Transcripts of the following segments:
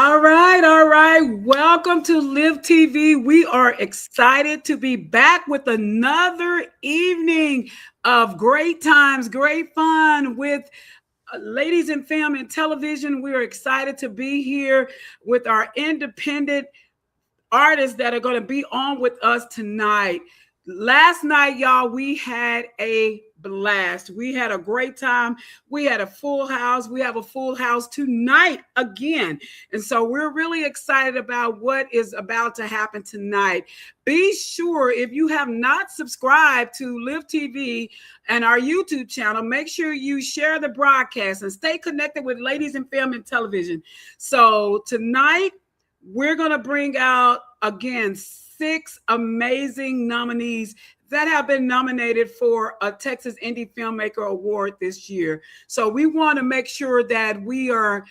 All right, all right. Welcome to Live TV. We are excited to be back with another evening of great times, great fun with ladies in film and television. We are excited to be here with our independent artists that are going to be on with us tonight. Last night, y'all, we had a blast. We had a great time. We had a full house. We have a full house tonight again. And so we're really excited about what is about to happen tonight. Be sure, if you have not subscribed to Live TV and our YouTube channel, make sure you share the broadcast and stay connected with Ladies in Film and Television. So tonight, we're going to bring out, again, 6 amazing nominees that have been nominated for a Texas Indie Filmmaker Award this year. So we want to make sure that we are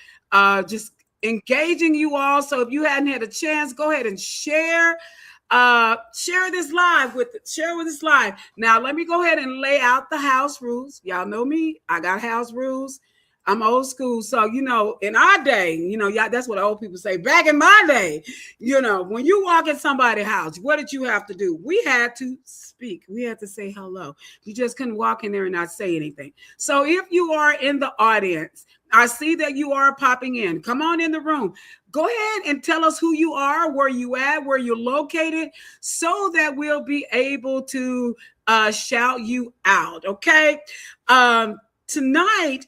just engaging you all. So if you hadn't had a chance, go ahead and share this live share with this live. Now, let me go ahead and lay out the house rules. Y'all know me. I got house rules. I'm old school. So, in our day, that's what old people say. Back in my day, when you walk in somebody's house, what did you have to do? We had to speak. We had to say hello. You just couldn't walk in there and not say anything. So if you are in the audience, I see that you are popping in. Come on in the room. Go ahead and tell us who you are, where you at, where you're located, so that we'll be able to shout you out. Okay. Tonight,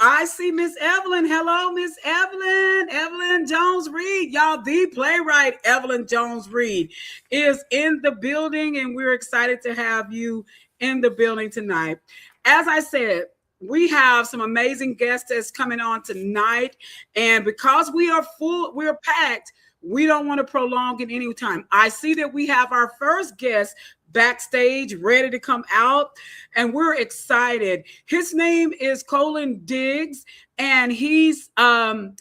I see Miss Evelyn. Hello, Miss Evelyn. Evelyn Jones-Reed. Y'all, the playwright Evelyn Jones-Reed is in the building, and we're excited to have you in the building tonight. As I said, we have some amazing guests that's coming on tonight, and because we are full, we're packed, we don't want to prolong it any time. I see that we have our first guest backstage ready to come out, and we're excited. His name is Colin Diggs, and he's a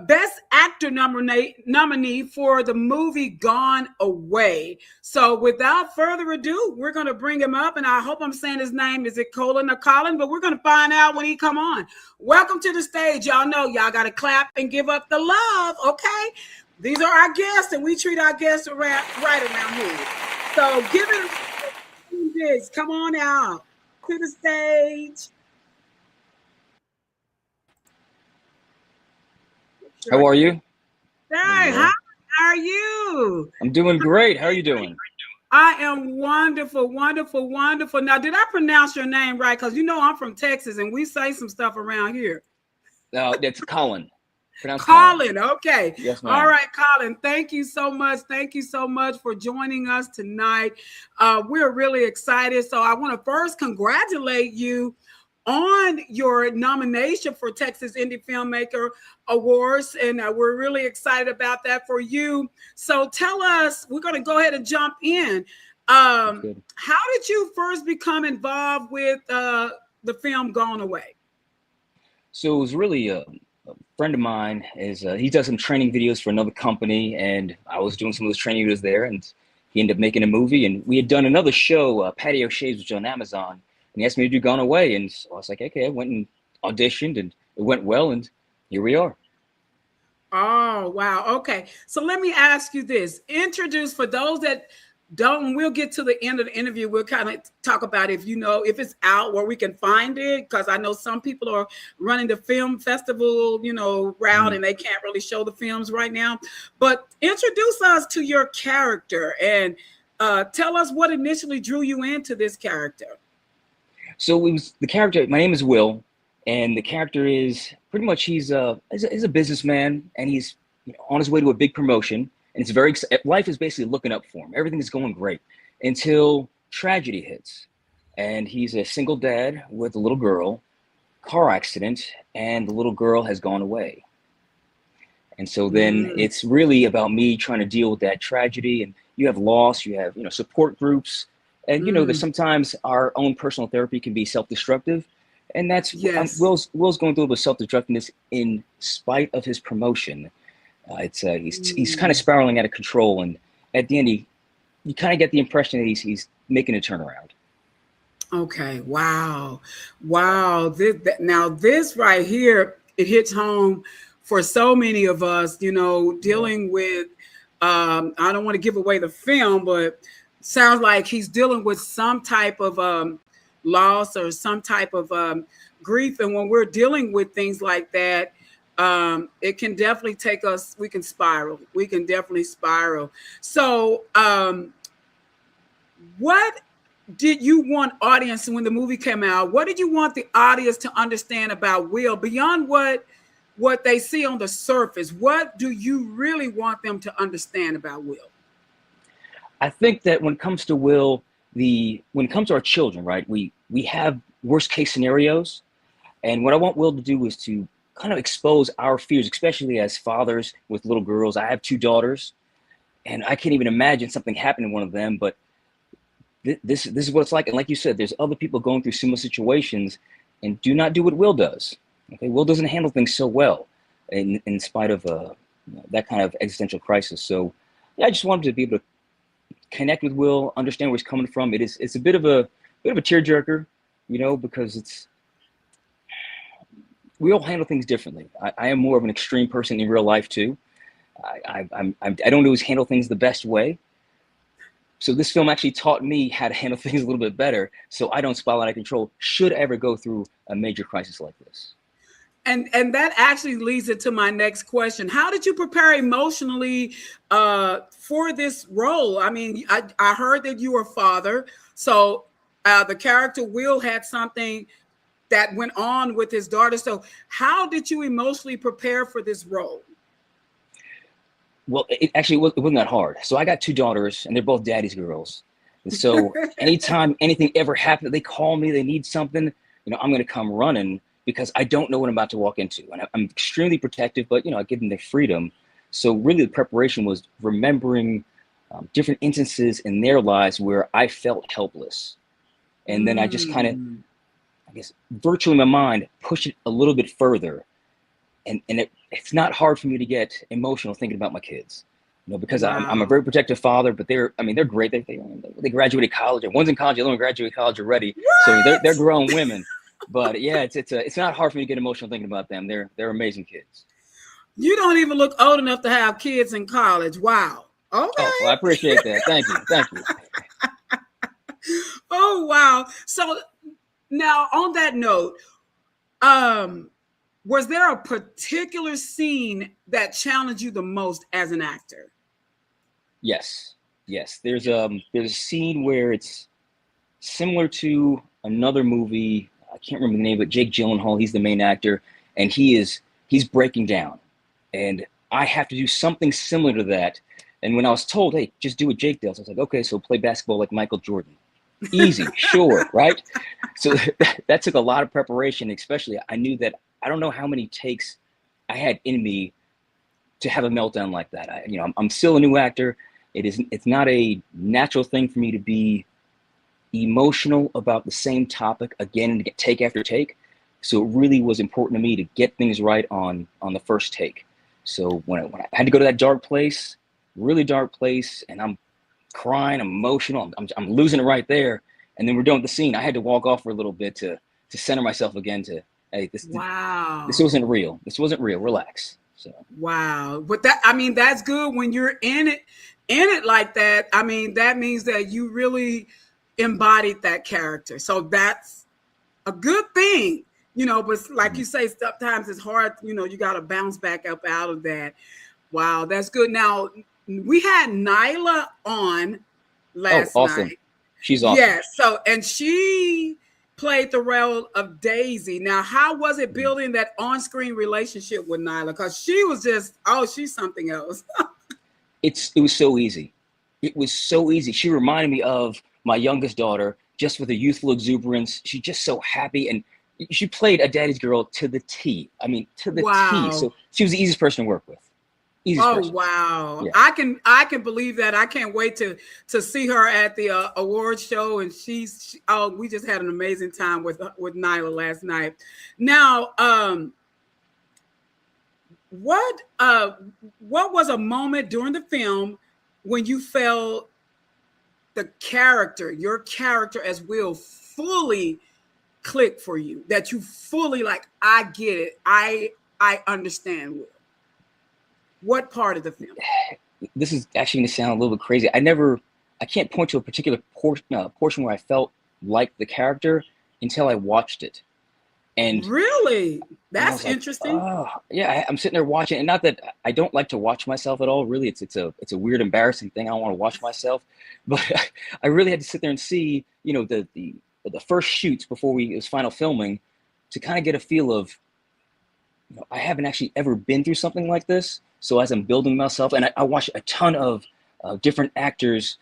Best Actor nominee for the movie Gone Away. So without further ado, we're going to bring him up, and I hope I'm saying his name. Is it Colin or Colin? But we're going to find out when he come on. Welcome to the stage. Y'all know y'all got to clap and give up the love, okay? These are our guests, and we treat our guests right around here. So give it this. Come on out to the stage. How are you? Hey, hi. How are you? I'm doing great. How are you doing? I am wonderful, wonderful, wonderful. Now, did I pronounce your name right? Because I'm from Texas, and we say some stuff around here. No, it's Colin. Colin, okay. Yes, ma'am. All right, Colin, thank you so much. Thank you so much for joining us tonight. We're really excited. So I want to first congratulate you on your nomination for Texas Indie Filmmaker Awards, and we're really excited about that for you. So tell us, we're going to go ahead and jump in. How did you first become involved with the film Gone Away? So it was really a friend of mine. He does some training videos for another company, and I was doing some of those training videos there, and he ended up making a movie. And we had done another show, Patio Shades, which was on Amazon, and he asked me to do Gone Away, and so I was like, okay. I went and auditioned, and it went well, and here we are. Oh, wow. Okay. So let me ask you this. Introduce, for those that don't, we'll get to the end of the interview. We'll kind of talk about if it's out where we can find it, because I know some people are running the film festival, route, and they can't really show the films right now. But introduce us to your character and tell us what initially drew you into this character. So it was the character. My name is Will, and the character is pretty much he's a businessman, and he's on his way to a big promotion. And it's life is basically looking up for him. Everything is going great until tragedy hits. And he's a single dad with a little girl, car accident, and the little girl has gone away. And so then it's really about me trying to deal with that tragedy. And you have loss, you have, support groups. And, that sometimes our own personal therapy can be self-destructive. And that's Will's going through a little self-destructiveness in spite of his promotion. He's kind of spiraling out of control, and at the end, you kind of get the impression that he's making a turnaround. Okay, wow. Now this right here, it hits home for so many of us, dealing with, I don't want to give away the film, but sounds like he's dealing with some type of loss or some type of grief. And when we're dealing with things like that, it can definitely take us, we can definitely spiral. So what did you want audience, when the movie came out, what did you want the audience to understand about Will beyond what they see on the surface? What do you really want them to understand about Will? I think that when it comes to Will, when it comes to our children, right, we have worst case scenarios. And what I want Will to do is to kind of expose our fears, especially as fathers with little girls. I have 2 daughters, and I can't even imagine something happening to one of them, but this is what it's like. And like you said, there's other people going through similar situations, and do not do what Will does. Okay, Will doesn't handle things so well in spite of that kind of existential crisis. So yeah, I just wanted to be able to connect with Will, understand where he's coming from. It's a bit of a tearjerker, because we all handle things differently. I am more of an extreme person in real life too. I don't always handle things the best way. So this film actually taught me how to handle things a little bit better, so I don't spiral out of control should I ever go through a major crisis like this. And that actually leads into my next question. How did you prepare emotionally for this role? I mean, I heard that you were a father, so the character Will had something that went on with his daughter. So how did you emotionally prepare for this role? Well, it wasn't that hard. So I got 2 daughters, and they're both daddy's girls. And so anytime anything ever happened, they call me, they need something, I'm going to come running, because I don't know what I'm about to walk into. And I'm extremely protective, but, I give them their freedom. So really the preparation was remembering different instances in their lives where I felt helpless. And then I just kind of, I guess, virtually in my mind, push it a little bit further. And it's not hard for me to get emotional thinking about my kids, because Wow. I'm a very protective father, but they're great. They graduated college, and one's in college, the other one graduated college already. What? So they're grown women. But yeah, it's not hard for me to get emotional thinking about them. They're amazing kids. You don't even look old enough to have kids in college. Wow. Okay. Oh, well, I appreciate that. Thank you. Oh, wow. So now on that note, was there a particular scene that challenged you the most as an actor? Yes. There's a scene where it's similar to another movie. I can't remember the name, but Jake Gyllenhaal, he's the main actor, and he's breaking down, and I have to do something similar to that. And when I was told, hey, just do what Jake does, I was like, okay, so play basketball like Michael Jordan. Easy, sure, right? So that took a lot of preparation, especially I knew that I don't know how many takes I had in me to have a meltdown like that. I'm still a new actor. It's not a natural thing for me to be emotional about the same topic again and take after take. So it really was important to me to get things right on the first take. So when I had to go to that dark place, really dark place, and I'm crying, I'm emotional, I'm losing it right there. And then we're doing the scene. I had to walk off for a little bit to center myself again to, hey, this wasn't real. This wasn't real. Relax. So wow. But that's good when you're in it like that. I mean, that means that you really embodied that character. So that's a good thing, but like you say, sometimes it's hard, you got to bounce back up out of that. Wow, that's good. Now, we had Nyla on last night. She's awesome. Yes. So, and she played the role of Daisy. Now, how was it building that on-screen relationship with Nyla? Because she was just, she's something else. It was so easy. It was so easy. She reminded me of my youngest daughter, just with a youthful exuberance. She's just so happy. And she played a daddy's girl to the T. I mean, to the T. So she was the easiest person to work with. Person. Wow. Yeah. I can believe that. I can't wait to see her at the awards show. And we just had an amazing time with Nyla last night. Now, what was a moment during the film when you felt your character as Will fully click for you, that you fully like, I get it. I I understand Will? What part of the film? This is actually going to sound a little bit crazy. I can't point to a particular portion where I felt like the character until I watched it. And really, that's interesting. Oh, yeah, I'm sitting there watching, and not that I don't like to watch myself at all. Really, it's a weird, embarrassing thing. I don't want to watch myself, but I really had to sit there and see, the first shoots before it was final filming, to kind of get a feel of, I haven't actually ever been through something like this. So as I'm building myself, and I watched a ton of different actors'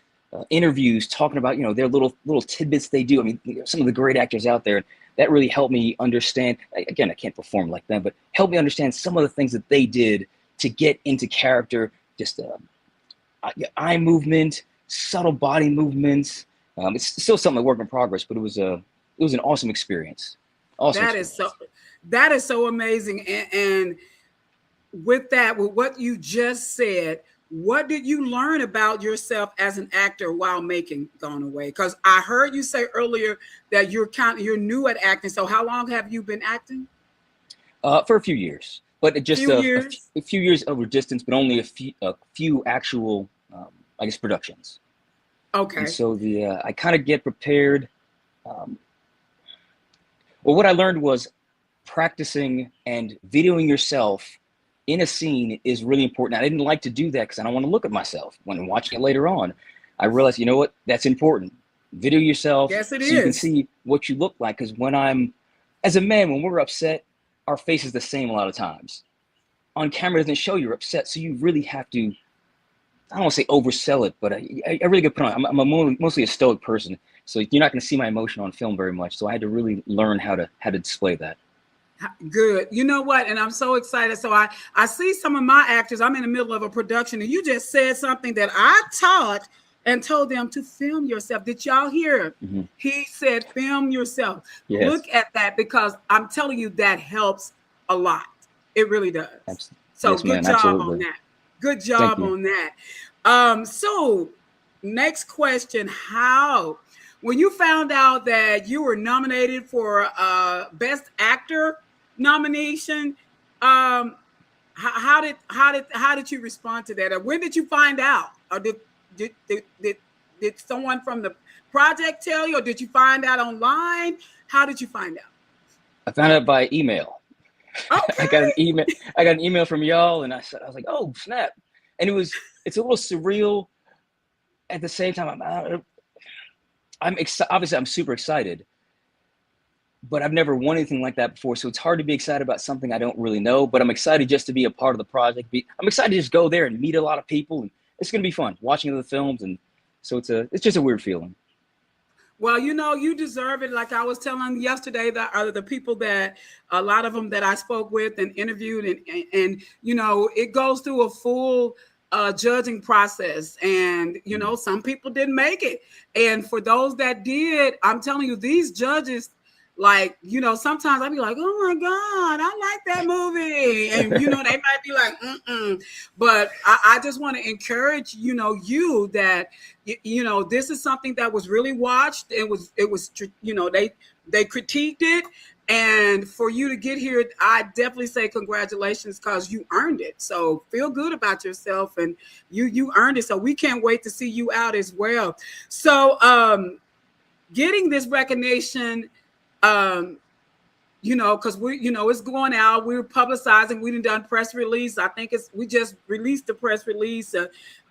interviews talking about, their little tidbits they do. I mean, some of the great actors out there. That really helped me understand. Again, I can't perform like them, but helped me understand some of the things that they did to get into character. Just eye movement, subtle body movements. It's still something a work in progress, but it was an awesome experience. That is so amazing. And with what you just said, what did you learn about yourself as an actor while making Gone Away? Because I heard you say earlier that you're new at acting. So how long have you been acting? For a few years, but just a few years over distance, but only a few actual, productions. Okay. And so I kind of get prepared. Well, what I learned was practicing and videoing yourself in a scene is really important. I didn't like to do that because I don't want to look at myself when watching it later on. I realized, you know what, that's important. Video yourself. Yes, it is. You can see what you look like. Because as a man, when we're upset, our face is the same a lot of times. On camera, it doesn't show you're upset. So you really have to, I don't want to say oversell it, but I really get put on. I'm mostly a stoic person. So you're not going to see my emotion on film very much. So I had to really learn how to display that. Good. You know what? And I'm so excited. So I see some of my actors. I'm in the middle of a production, and you just said something that I taught and told them to film yourself. Did y'all hear? Mm-hmm. He said, film yourself. Yes. Look at that, because I'm telling you, that helps a lot. It really does. Absolutely. So yes, good man, job absolutely. on that. Good job on that. So next question, when you found out that you were nominated for Best Actor nomination, how did you respond to that? Or when did you find out? Or did someone from the project tell you, or did you find out online? How did you find out? I found out by email. Okay. I got an email from y'all, and I was like, oh snap. And it's a little surreal at the same time. Obviously I'm super excited, but I've never won anything like that before. So it's hard to be excited about something I don't really know, but I'm excited just to be a part of the project. I'm excited to just go there and meet a lot of people, and it's going to be fun watching the films. And so it's just a weird feeling. Well, you deserve it. Like I was telling yesterday, that are the people that a lot of them that I spoke with and interviewed, and it goes through a full judging process, and some people didn't make it. And for those that did, I'm telling you, these judges, like, sometimes I'd be like, oh my God, I like that movie. And, they might be like, But I just want to encourage, you that, this is something that was really watched. It was, they critiqued it. And for you to get here, I definitely say congratulations, because you earned it. So feel good about yourself, and you earned it. So we can't wait to see you out as well. So getting this recognition, because it's going out. We're publicizing. We done press release. I think we just released the press release,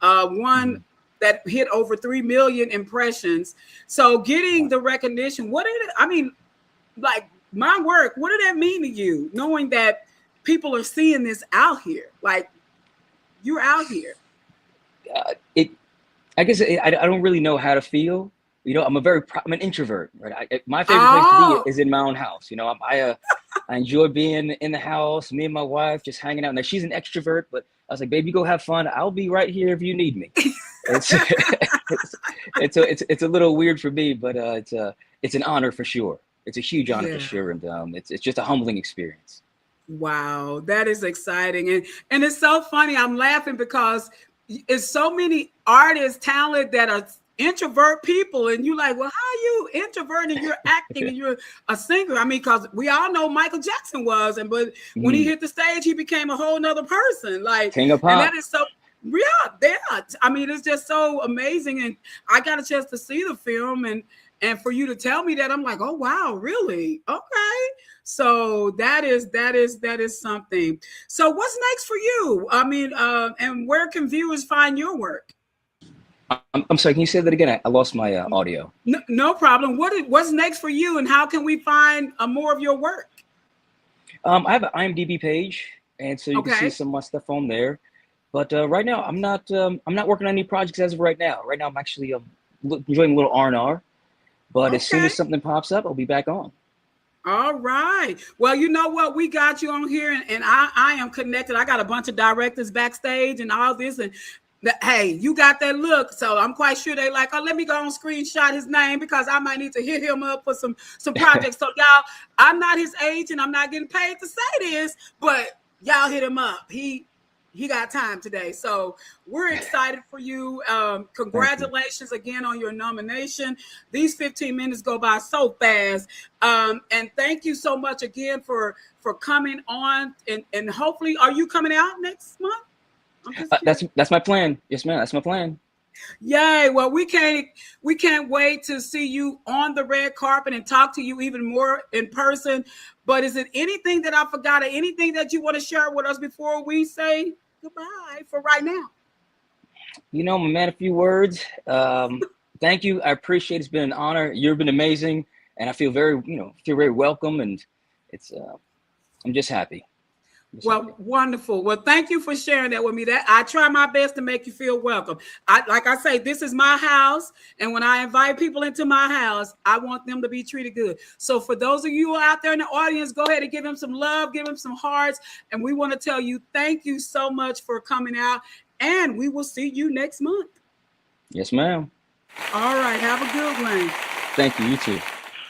one that hit over 3 million impressions. So getting the recognition, my work, what did that mean to you, knowing that people are seeing this out here? Like, you're out here. I guess I don't really know how to feel. I'm I'm an introvert, right? My favorite place to be is in my own house. I enjoy being in the house, me and my wife just hanging out. Now she's an extrovert, but I was like, baby, go have fun. I'll be right here if you need me. It's a little weird for me, but it's an honor for sure. It's a huge honor for sure, and it's just a humbling experience. Wow, that is exciting, and it's so funny. I'm laughing because it's so many artists, talent that are introvert people, and you like, well, how are you introverted and you're acting and you're a singer? I mean, because we all know Michael Jackson was, but when he hit the stage, he became a whole nother person. Like, King of pop. And that is so. Yeah. I mean, it's just so amazing, and I got a chance to see the film, and for you to tell me that, I'm like, oh wow, really? Okay. So that is something. So what's next for you? I mean, and where can viewers find your work? I'm sorry, can you say that again? I lost my audio. No problem. What's next for you, and how can we find more of your work? I have an IMDb page, and so you can see some of my stuff on there. But right now, I'm not working on any projects as of right now. Right now, I'm actually enjoying a little R&R. But as soon as something pops up, I'll be back on. All right. Well, you know what? We got you on here, and I am connected. I got a bunch of directors backstage and all this, and hey, you got that look. So I'm quite sure they like, oh, let me go and screenshot his name because I might need to hit him up for some projects. So y'all, I'm not his agent. I'm not getting paid to say this, but y'all hit him up. He got time today. So we're excited for you. Congratulations again on your nomination. These 15 minutes go by so fast. And thank you so much again for coming on. And hopefully, are you coming out next month? That's my plan. Yes, ma'am. That's my plan. Yay. Well, we can't wait to see you on the red carpet and talk to you even more in person. But is it anything that I forgot or anything that you want to share with us before we say goodbye for right now? You know, my man, a few words. Thank you. I appreciate it. It's been an honor. You've been amazing. And I feel very welcome. And it's, I'm just happy. Well, wonderful. Well, thank you for sharing that with me. That I try my best to make you feel welcome. Like I say, this is my house. And when I invite people into my house, I want them to be treated good. So for those of you out there in the audience, go ahead and give them some love, give them some hearts. And we want to tell you, thank you so much for coming out. And we will see you next month. Yes, ma'am. All right. Have a good one. Thank you. You too.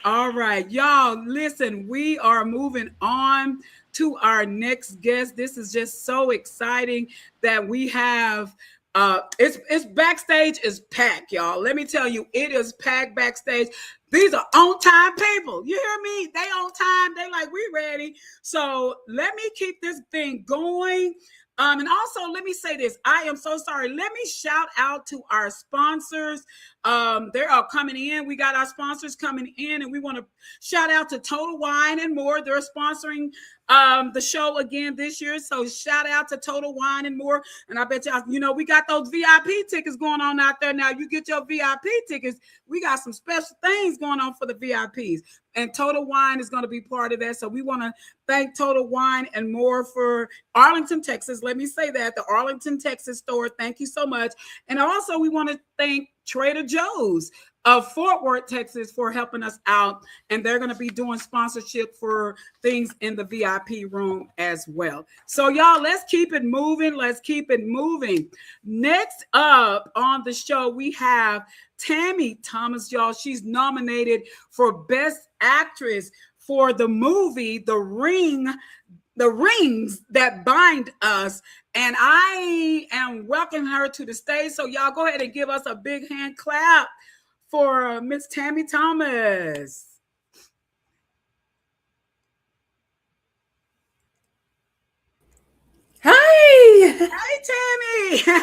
All right, y'all, listen, we are moving on to our next guest. This is just so exciting that we have it's backstage is packed, y'all. Let me tell you, it is packed backstage. These are on-time people. You hear me? They on time. They like, we ready. So let me keep this thing going. And also, let me say this. I am so sorry. Let me shout out to our sponsors. They are coming in. We got our sponsors coming in, and we want to shout out to Total Wine and More. They're sponsoring the show again this year. So shout out to Total Wine and More. And I bet y'all, we got those VIP tickets going on out there now. You get your VIP tickets. We got some special things going on for the VIPs. And Total Wine is going to be part of that. So we want to thank Total Wine and More for Arlington, Texas. Let me say that, the Arlington, Texas store. Thank you so much. And also we want to thank Trader Joe's of Fort Worth, Texas for helping us out. And they're going to be doing sponsorship for things in the VIP room as well. So y'all, let's keep it moving. Let's keep it moving. Next up on the show, we have Tammy Thomas, y'all. She's nominated for Best Actress for the movie The Rings That Bind Us. And I am welcoming her to the stage. So y'all go ahead and give us a big hand clap for Miss Tammy Thomas. Hi. Hi, Tammy.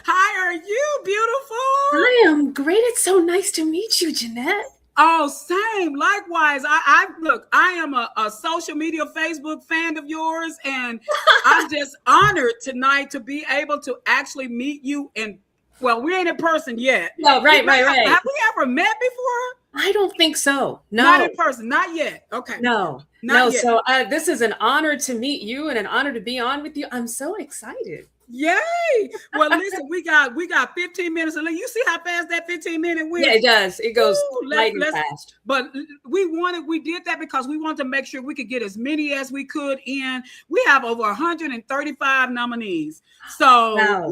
How are you, beautiful? I am great. It's so nice to meet you, Jeanette. Oh, same. Likewise. I look, I am a social media Facebook fan of yours, and I'm just honored tonight to be able to actually meet you well, we ain't in person yet. No, right. Have we ever met before? I don't think so. No. Not in person. Not yet. Okay. No. Not yet. So this is an honor to meet you and an honor to be on with you. I'm so excited. Yay. Well, listen, we got 15 minutes. And you see how fast that 15-minute went? Yeah, it does. It goes lightning fast. But we did that because we wanted to make sure we could get as many as we could in. We have over 135 nominees. So wow.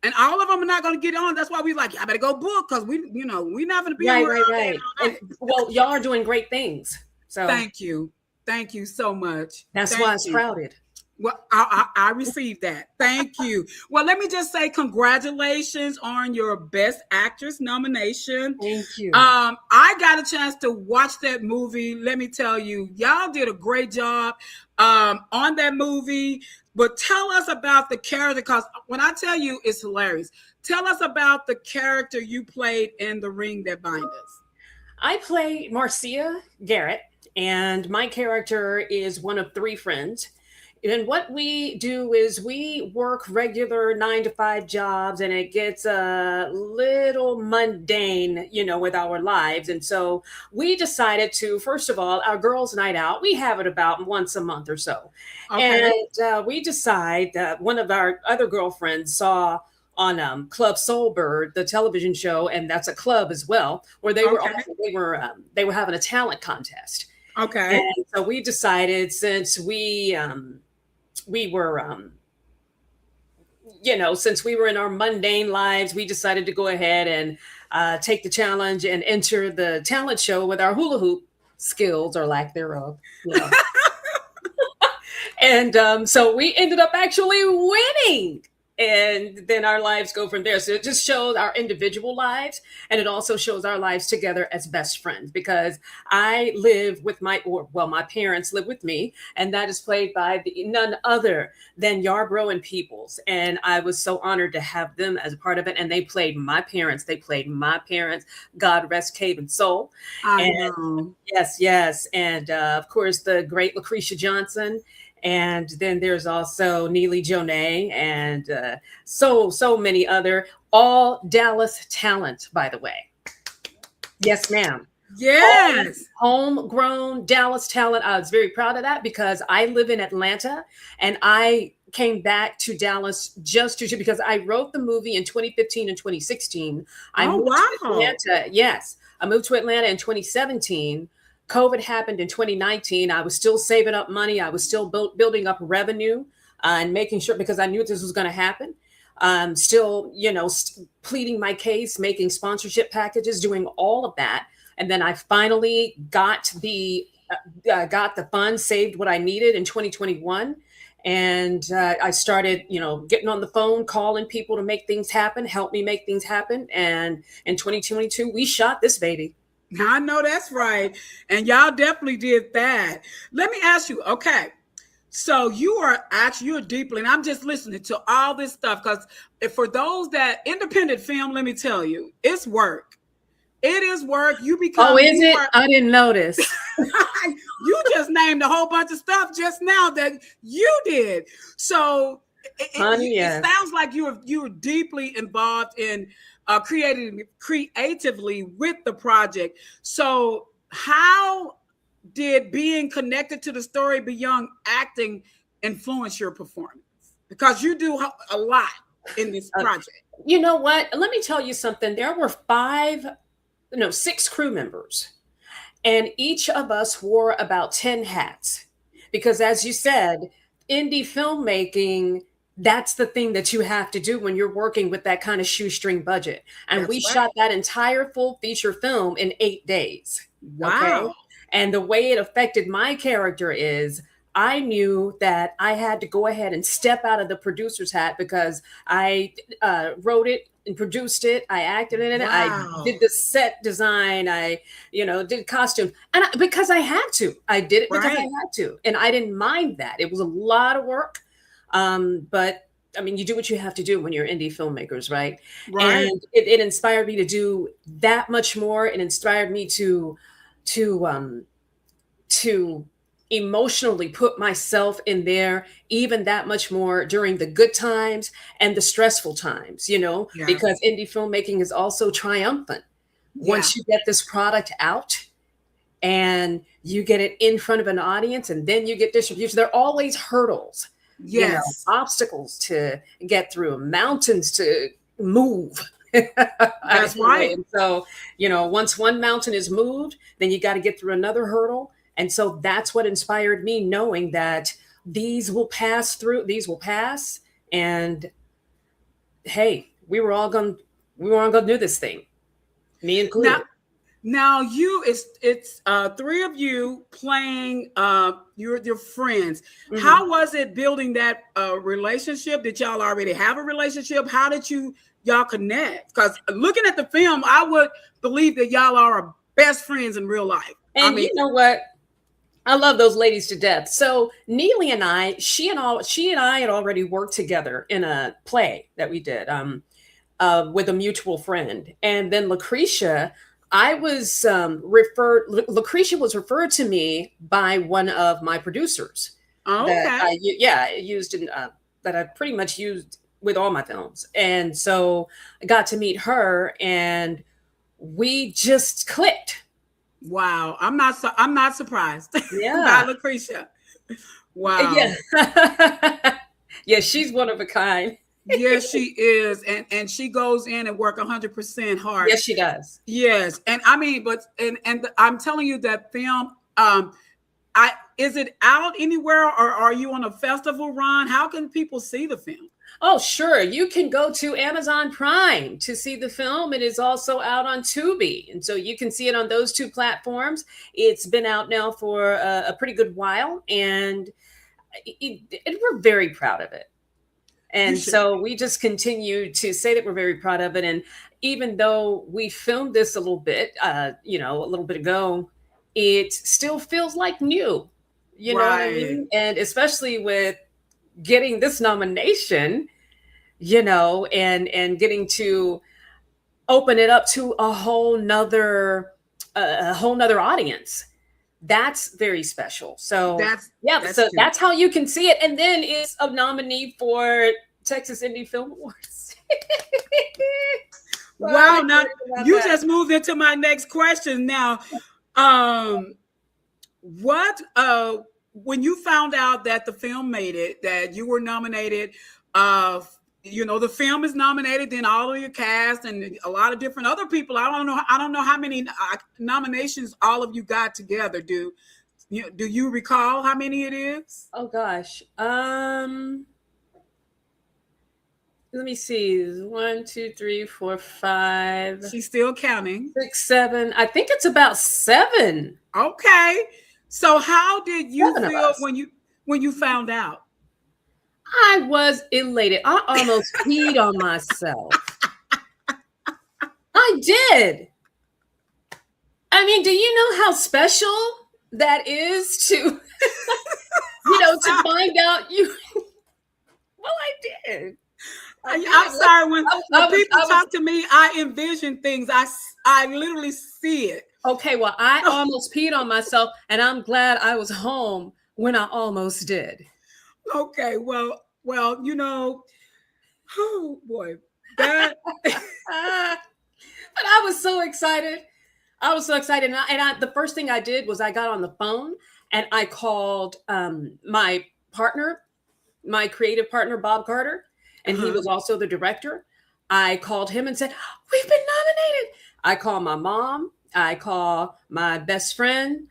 And all of them are not going to get on. That's why we like, I better go book because we're not going to be right. And, well, y'all are doing great things. So thank you so much. That's why it's crowded. Well, I received that. Thank you. Well, let me just say congratulations on your Best Actress nomination. Thank you. I got a chance to watch that movie. Let me tell you, y'all did a great job on that movie. But tell us about the character, because when I tell you, it's hilarious. Tell us about the character you played in The Ring That Binds Us. I play Marcia Garrett, and my character is one of three friends. And what we do is we work regular 9 to 5 jobs, and it gets a little mundane, with our lives. And so we decided to, first of all, our girls' night out, we have it about once a month or so. Okay. And we decide that one of our other girlfriends saw on Club Soulbird, the television show, and that's a club as well, where they were they were having a talent contest. Okay. And so we decided, since we were since we were in our mundane lives, we decided to go ahead and take the challenge and enter the talent show with our hula hoop skills, or lack thereof. And so we ended up actually winning. And then our lives go from there. So it just shows our individual lives, and it also shows our lives together as best friends, because I live with my parents live with me, and that is played by none other than Yarbrough and Peoples. And I was so honored to have them as a part of it. And they played my parents. God rest cave and soul. I know. Yes. And of course, the great Lucretia Johnson. And then there's also Neely Jonay, and so many other, all Dallas talent, by the way. Yes, ma'am. Yes. Homegrown Dallas talent. I was very proud of that, because I live in Atlanta, and I came back to Dallas because I wrote the movie in 2015 and 2016. I moved to Atlanta. Yes. I moved to Atlanta in 2017. COVID happened in 2019. I was still saving up money. I was still building up revenue and making sure, because I knew this was going to happen. Still, pleading my case, making sponsorship packages, doing all of that. And then I finally got the funds, saved what I needed in 2021. And I started, getting on the phone, calling people to make things happen, help me make things happen. And in 2022, we shot this baby. I know that's right. And y'all definitely did that. Let me ask you, okay. So you're deeply, and I'm just listening to all this stuff, because for those that independent film, let me tell you, it's work. It is work. You become. Oh, is it? I didn't notice. You just named a whole bunch of stuff just now that you did. So it sounds like you were deeply involved in creatively with the project. So how did being connected to the story beyond acting influence your performance? Because you do a lot in this project. You know what? Let me tell you something. There were 6 crew members, and each of us wore about 10 hats, because, as you said, indie filmmaking, that's the thing that you have to do when you're working with that kind of shoestring budget. And we shot that entire full feature film in 8 days. Wow. Okay? And the way it affected my character is, I knew that I had to go ahead and step out of the producer's hat, because I wrote it and produced it. I acted in it. Wow. I did the set design. I, did costume. And because I had to. I did it because I had to. And I didn't mind that. It was a lot of work. But I mean, you do what you have to do when you're indie filmmakers, right? And it inspired me to do that much more. It inspired me to emotionally put myself in there even that much more during the good times and the stressful times, because indie filmmaking is also triumphant. Once you get this product out and you get it in front of an audience, and then you get distribution, there are always hurdles. Yes. Obstacles to get through, mountains to move. That's right. And so, once one mountain is moved, then you got to get through another hurdle. And so that's what inspired me, knowing that these will pass. And hey, we were all going to do this thing, me included. Now it's three of you playing your friends. Mhm. How was it building that relationship? Did y'all already have a relationship? How did y'all connect? Because looking at the film, I would believe that y'all are best friends in real life. And you know what? I love those ladies to death. So Neely and I, she and I had already worked together in a play that we did with a mutual friend. And then Lucretia, I was Lucretia was referred to me by one of my producers that I used in that I pretty much used with all my films. And so I got to meet her and we just clicked. Wow, I'm not surprised. Yeah. By Lucretia. Wow. Yeah. Yeah, she's one of a kind. Yes, she is, and she goes in and work 100% hard. Yes, she does. Yes, and I mean, but I'm telling you that film. Is it out anywhere, or are you on a festival run? How can people see the film? Oh, sure. You can go to Amazon Prime to see the film. It is also out on Tubi. And so you can see it on those two platforms. It's been out now for a pretty good while. And we're very proud of it. And so we just continue to say that we're very proud of it. And even though we filmed this a little bit, a little bit ago, it still feels like new. You know what I mean? And especially with getting this nomination, and getting to open it up to a whole nother audience. That's very special. So that's how you can see it. And then it's a nominee for Texas Indie Film Awards. Wow. Now you just moved into my next question. Now, when you found out that the film made it, that you were nominated, the film is nominated, then all of your cast and a lot of different other people. I don't know how many nominations all of you got together. Do you recall how many it is? Oh gosh. Let me see. 1, 2, 3, 4, 5. She's still counting. 6, 7. I think it's about 7. Okay. So how did you feel when you found out? I was elated. I almost peed on myself. I did. I mean, do you know how special that is to, to find out you? Well, I did. I'm sorry. When people talk to me, I envision things. I literally see it. Okay, well, I almost peed on myself, and I'm glad I was home when I almost did. Okay, well, oh boy, that. But I was so excited. And the first thing I did was I got on the phone and I called my creative partner, Bob Carter, and he was also the director. I called him and said, "We've been nominated." I called my mom. I called my best friend,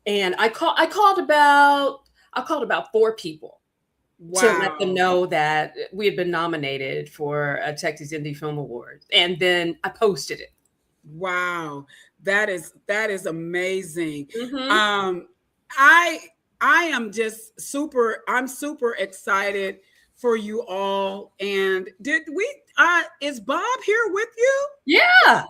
and I called about 4 people. Wow. To let them know that we had been nominated for a Texas Indie Film Award. And then I posted it. Wow. That is amazing. Mm-hmm. I am just super excited for you all. And is Bob here with you? Yeah.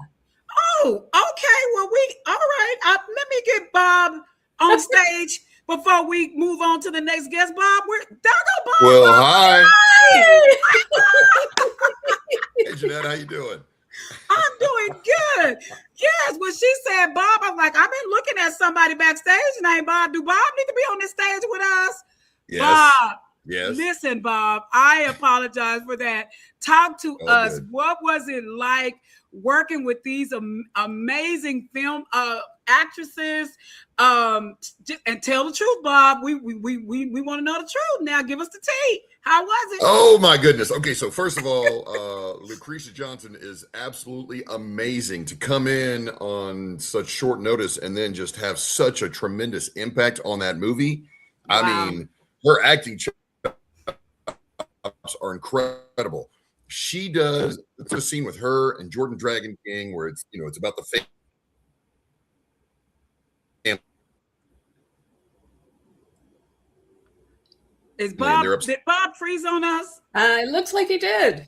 Oh, okay. Well, all right. Let me get Bob on stage. Before we move on to the next guest, Bob, Bob. Well, hi. Hey, Jeanette, how you doing? I'm doing good. Yes, when she said Bob, I'm like, I've been looking at somebody backstage named Bob. Do Bob need to be on this stage with us? Yes. Bob. Yes. Listen, Bob, I apologize for that. Talk to us. Good. What was it like working with these amazing film actresses? And tell the truth, Bob. We want to know the truth. Now, give us the tea. How was it? Oh my goodness. Okay, so first of all, Lucretia Johnson is absolutely amazing to come in on such short notice and then just have such a tremendous impact on that movie. Wow. I mean, her acting chops are incredible. She does. It's a scene with her and Jordan Dragon King where it's about the Is And Bob? they're Did Bob freeze on us? It looks like he did.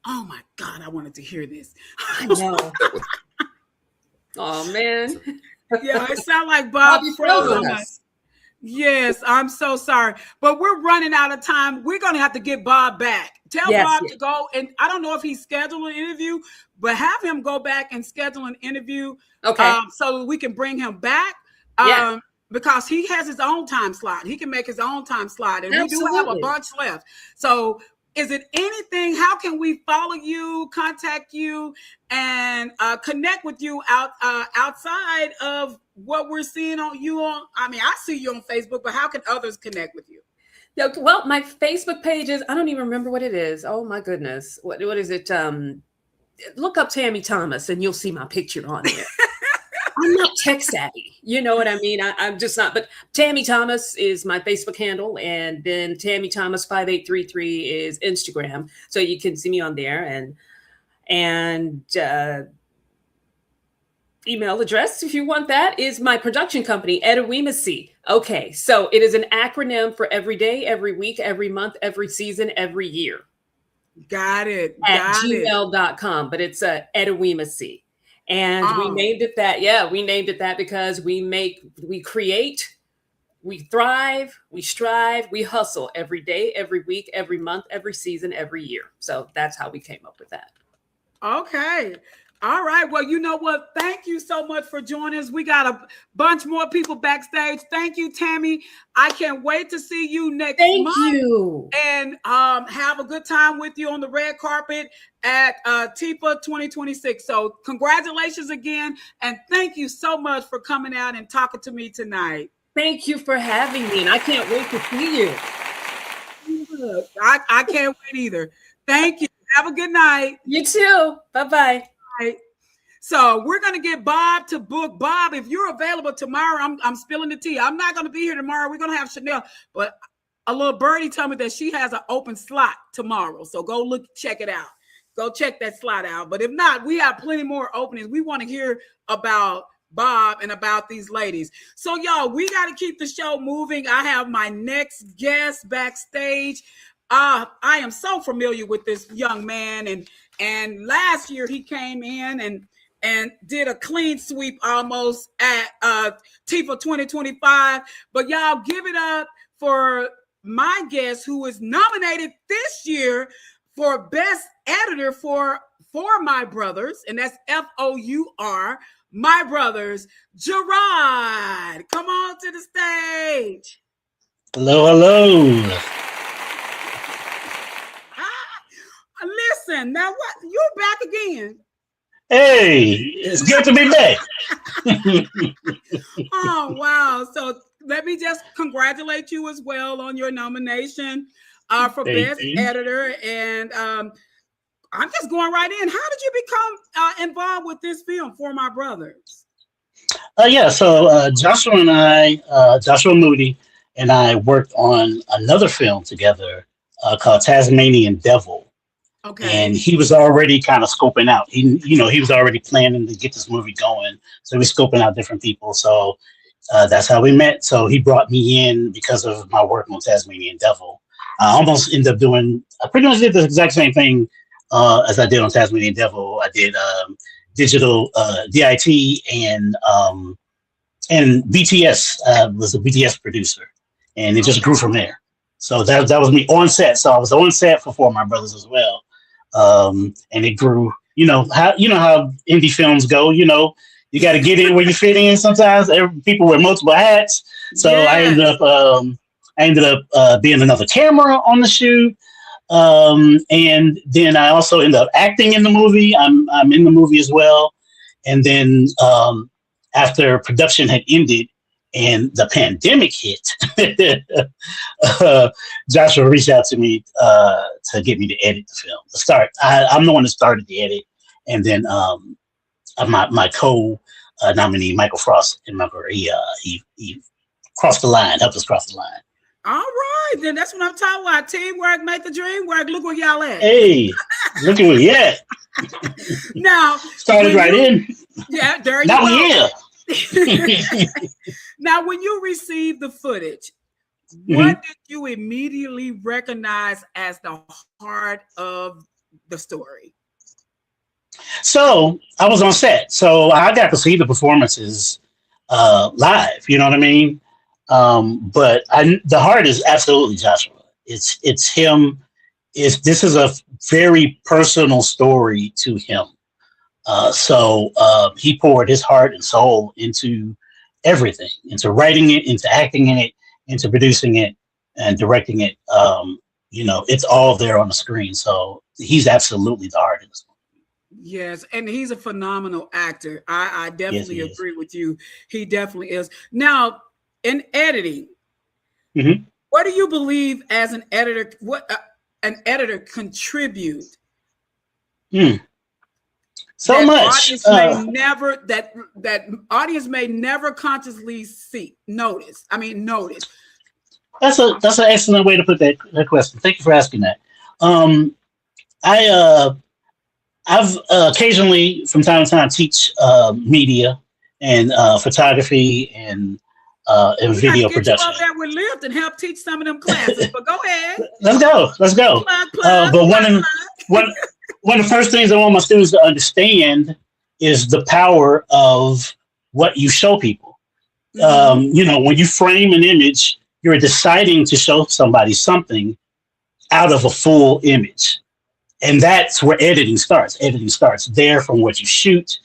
Oh my God! I wanted to hear this. I know. Oh man. Yeah, it sounded like Bob Bobby froze froze on us. us. Yes, I'm so sorry, but we're running out of time. We're gonna have to get Bob back. Tell Yes, Bob yes. to go, and I don't know if he's scheduled an interview, but have him go back and schedule an interview, Okay. so we can bring him back. Yeah. Because he has his own time slot. He can make his own time slot, and we do have a Absolutely. bunch left. So, is it anything? How can we follow you, contact you, and connect with you outside of what we're seeing on you on? I mean, I see you on Facebook, but how can others connect with you? Yeah, well, my Facebook page is, I don't even remember what it is. Oh my goodness. What is it? Look up Tammy Thomas and you'll see my picture on there. I'm not tech savvy. You know what I mean? I'm just not. But Tammy Thomas is my Facebook handle. And then Tammy Thomas 5833 is Instagram. So you can see me on there. And email address, if you want that, is my production company, Edawimasi. Okay, so it is an acronym for every day, every week, every month, every season, every year. Got it. At gmail.com, but it's Edawimasi. And we named it that. Yeah, we named it that because we create, we thrive, we strive, we hustle every day, every week, every month, every season, every year. So that's how we came up with that. Okay. All right. Well, you know what? Thank you so much for joining us. We got a bunch more people backstage. Thank you, Tammy. I can't wait to see you next month. Thank you. And have a good time with you on the red carpet at TIFA 2026. So congratulations again. And thank you so much for coming out and talking to me tonight. Thank you for having me. And I can't wait to see you. I can't wait either. Thank you. Have a good night. You too. Bye-bye. Right. So we're going to get Bob to book. Bob, if you're available tomorrow, I'm spilling the tea. I'm not going to be here tomorrow. We're going to have Chanel, but a little birdie told me that she has an open slot tomorrow. So go check it out. Go check that slot out. But if not, we have plenty more openings. We want to hear about Bob and about these ladies. So y'all, we got to keep the show moving. I have my next guest backstage. I am so familiar with this young man, and last year he came in and did a clean sweep almost at TIFA 2025. But y'all give it up for my guest who is nominated this year for Best Editor for My Brothers, and that's FOUR, My Brothers, Jirard. Come on to the stage. Hello. Listen, now what? You're back again. Hey, it's good to be back. Oh, wow. So let me just congratulate you as well on your nomination for Best Editor. And I'm just going right in. How did you become involved with this film, For My Brothers? So Joshua and I, Joshua Moody and I worked on another film together called Tasmanian Devil. Okay. And he was already kind of scoping out. He was already planning to get this movie going. So he was scoping out different people. So that's how we met. So he brought me in because of my work on Tasmanian Devil. I almost ended up I pretty much did the exact same thing as I did on Tasmanian Devil. I did digital DIT and BTS was a BTS producer. And it just grew from there. So that was me on set. So I was on set for My Brothers as well. And it grew, you know how indie films go, you got to get in where you fit in. Sometimes people wear multiple hats. So yes. I ended up being another camera on the shoot. And then I also ended up acting in the movie. I'm in the movie as well. And then after production had ended and the pandemic hit, Joshua reached out to me to get me to edit the film. To start, I'm the one that started the edit, and then my co-nominee Michael Frost, remember he crossed the line, helped us cross the line. All right, then that's what I'm talking about. Teamwork make the dream work. Look where y'all at. Hey, look at where you at. Now started right in. Yeah, there you now go. Now we here. Now, when you received the footage, what did you immediately recognize as the heart of the story? So I was on set, so I got to see the performances live. You know what I mean? But the heart is absolutely Joshua. It's him. This is a very personal story to him. So he poured his heart and soul into everything, into writing it, into acting in it, into producing it, and directing it. It's all there on the screen. So he's absolutely the heart of this one. Yes, and he's a phenomenal actor. I definitely agree with you. He definitely is. Now, in editing, what do you believe as an editor? What an editor contribute? So much. That audience may never consciously notice. That's an excellent way to put that question. Thank you for asking that. I've occasionally, from time to time, teach media and photography and video production. You that with Lyft and help teach some of them classes. But go ahead. Let's go. But one of the first things I want my students to understand is the power of what you show people. When you frame an image, you're deciding to show somebody something out of a full image. And that's where editing starts. Editing starts there from what you shoot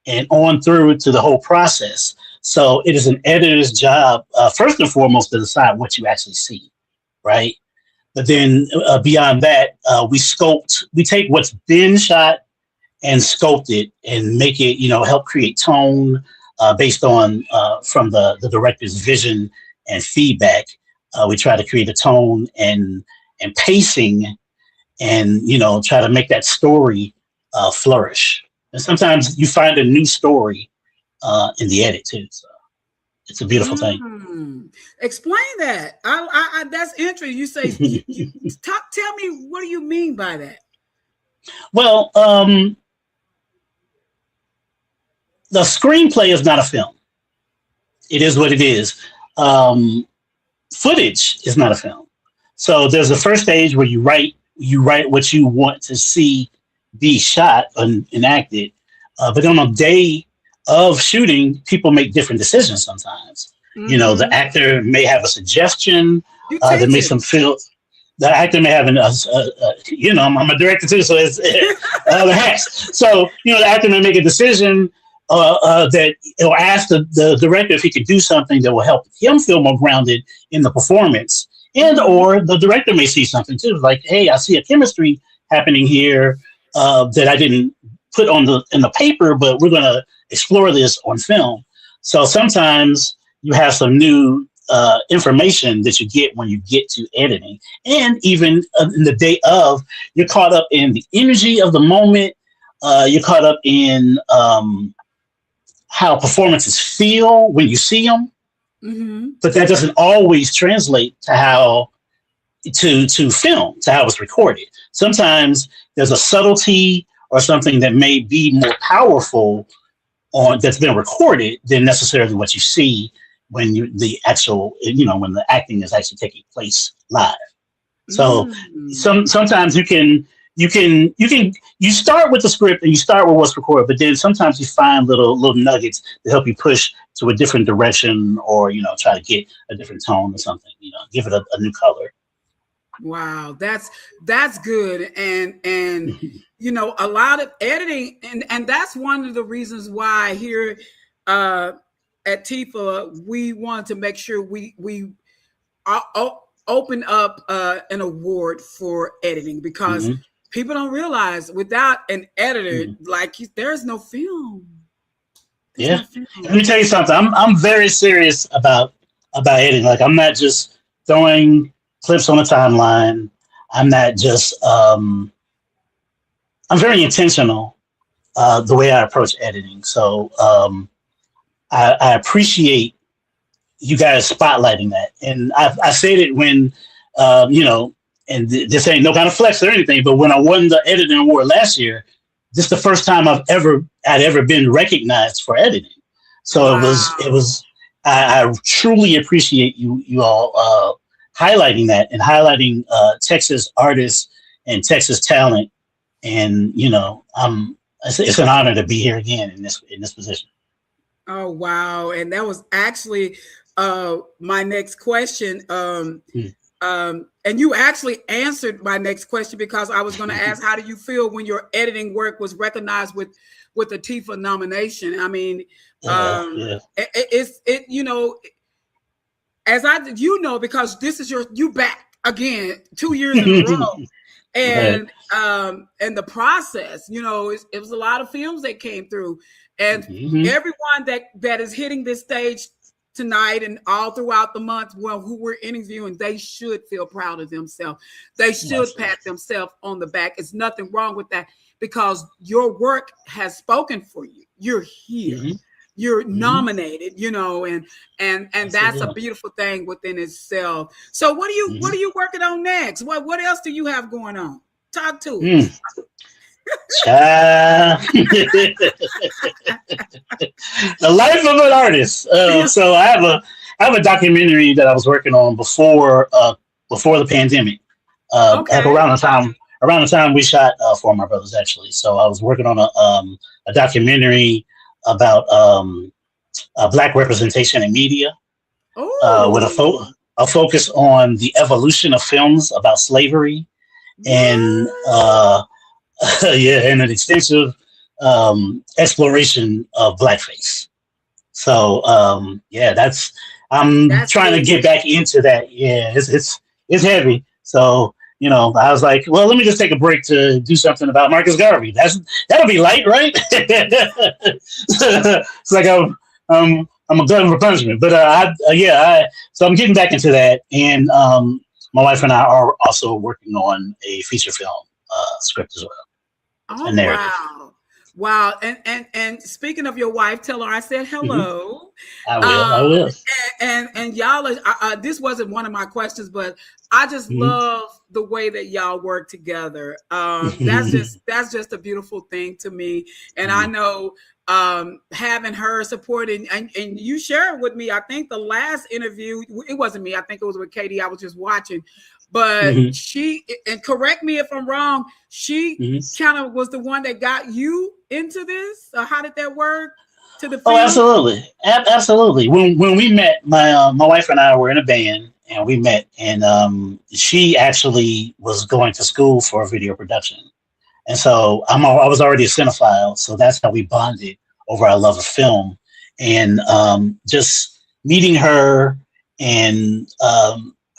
and on through to the whole process. So it is an editor's job, first and foremost, to decide what you actually see, right? But then beyond that, we take what's been shot and sculpt it and make it, help create tone based on from the director's vision and feedback. We try to create a tone and pacing and, try to make that story flourish. And sometimes you find a new story in the edit too. So it's a beautiful thing. Explain that. I that's interesting. You say, tell me, what do you mean by that? Well, the screenplay is not a film. It is what it is. Footage is not a film. So there's the first stage where you write what you want to see be shot and enacted. But on a day of shooting, people make different decisions sometimes. The actor may have a suggestion that makes them feel. The actor may have I'm a director too, so it's the hacks. So the actor may make a decision that will ask the director if he could do something that will help him feel more grounded in the performance, or the director may see something too, like, hey, I see a chemistry happening here that I didn't put in the paper, but we're going to explore this on film. So sometimes you have some new information that you get when you get to editing, and even in the day of, you're caught up in the energy of the moment. You're caught up in how performances feel when you see them, but that doesn't always translate to how to film, to how it's recorded. Sometimes there's a subtlety or something that may be more powerful that's been recorded than necessarily what you see when the acting is actually taking place live. So sometimes you start with the script and you start with what's recorded, but then sometimes you find little nuggets to help you push to a different direction, or try to get a different tone or something. Give it a new color. Wow, that's good, and a lot of editing, and that's one of the reasons why here at TIFA we wanted to make sure we open up an award for editing, because people don't realize without an editor, there's no film. Let me tell you something. I'm very serious about editing. Like, I'm not just throwing clips on the timeline. I'm not just. I'm very intentional the way I approach editing. So I appreciate you guys spotlighting that, and I said it when and this ain't no kind of flex or anything, but when I won the editing award last year, this is the first time I'd ever been recognized for editing. So it was I truly appreciate you all highlighting that and highlighting Texas artists and Texas talent. And it's an honor to be here again in this position. Oh wow! And that was actually my next question. And you actually answered my next question, because I was going to ask, how do you feel when your editing work was recognized with a TIFA nomination? I mean, because this is you back again 2 years in a row. And and the process, it was a lot of films that came through, and everyone that is hitting this stage tonight and all throughout the month, who we're interviewing, they should feel proud of themselves. They should pat themselves on the back. It's nothing wrong with that, because your work has spoken for you. You're here. You're nominated, and that's a beautiful thing within itself. So what are you working on next? What else do you have going on? Talk to us. The life of an artist. So I have a documentary that I was working on before the pandemic. Around the time we shot For My Brothers, actually. So I was working on a documentary about Black representation in media, with a focus on the evolution of films about slavery, and and an extensive exploration of blackface. So I'm trying to get back into that. Yeah, it's heavy. So I was like, well, let me just take a break to do something about Marcus Garvey. That'll be light, right? It's like I'm a glutton for punishment. But so I'm getting back into that, and my wife and I are also working on a feature film script as well. Oh, wow. And speaking of your wife, tell her I said hello. I will. And y'all, this wasn't one of my questions, but I just love the way that y'all work together. That's just a beautiful thing to me. And I know having her supporting, and you shared with me, I think the last interview, it wasn't me, I think it was with Katie, I was just watching. But she, and correct me if I'm wrong, she kind of was the one that got you into this. How did that work? To the film? Oh, absolutely, absolutely. When we met, my wife and I were in a band, and we met, and she actually was going to school for video production, and so I was already a cinephile, so that's how we bonded over our love of film, and just meeting her and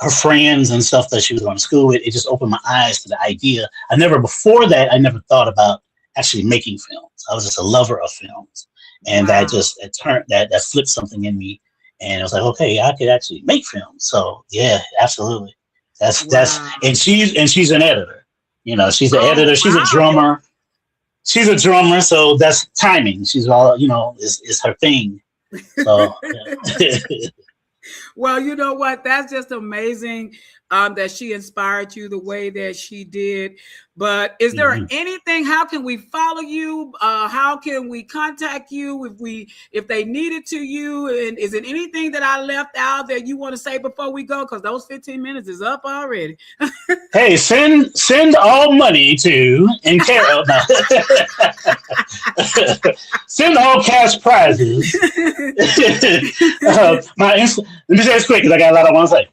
her friends and stuff that she was going to school with, it just opened my eyes to the idea. Before that, I never thought about actually making films. I was just a lover of films. And that flipped something in me. And I was like, okay, I could actually make films. So yeah, absolutely. That's and she's an editor. She's an editor, she's a drummer. She's a drummer, so that's timing. She's all, is her thing. So yeah. Well, you know what? That's just amazing that she inspired you the way that she did. But is there anything? How can we follow you? How can we contact you if they needed to you? And is it anything that I left out that you want to say before we go? Because those 15 minutes is up already. Hey, send all money to and care about. Send all cash prizes. Let me say this quick because I got a lot I want to say.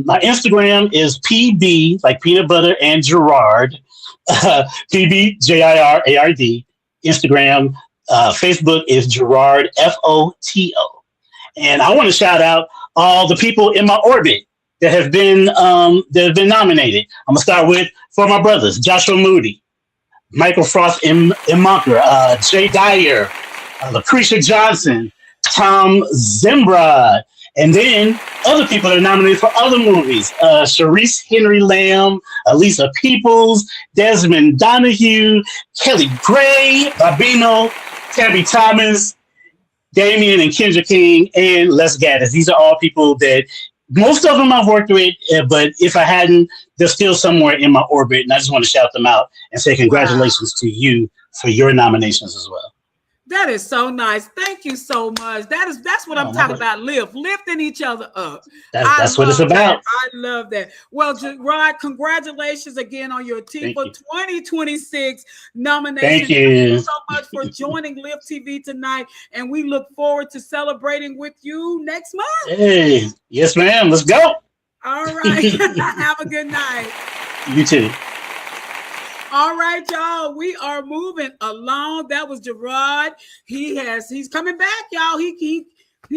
My Instagram is PB, like peanut butter and Jirard, PB Jirard. Instagram, Facebook is Jirard FOTO. And I want to shout out all the people in my orbit that have been nominated. I'm gonna start with For My Brothers, Joshua Moody, Michael Frost in Monker, Jay Dyer, Lucretia Johnson, Tom Zimbrod. And then other people that are nominated for other movies. Sharice Henry Lamb, Elisa Peoples, Desmond Donahue, Kelly Gray, Babino, Tammy Thomas, Damian and Kendra King, and Les Gaddis. These are all people that most of them I've worked with, but if I hadn't, they're still somewhere in my orbit. And I just want to shout them out and say congratulations to you for your nominations as well. That is so nice. Thank you so much. That's what I'm talking about. Lifting each other up. That's what it's about. I love that. Well, Jirard, congratulations again on your TIFA 2026 nomination. Thank you. Thank you so much for joining Live TV tonight, and we look forward to celebrating with you next month. Hey, yes, ma'am. Let's go. All right. Have a good night. You too. All right, y'all. We are moving along. That was Jirard. He's coming back, y'all. He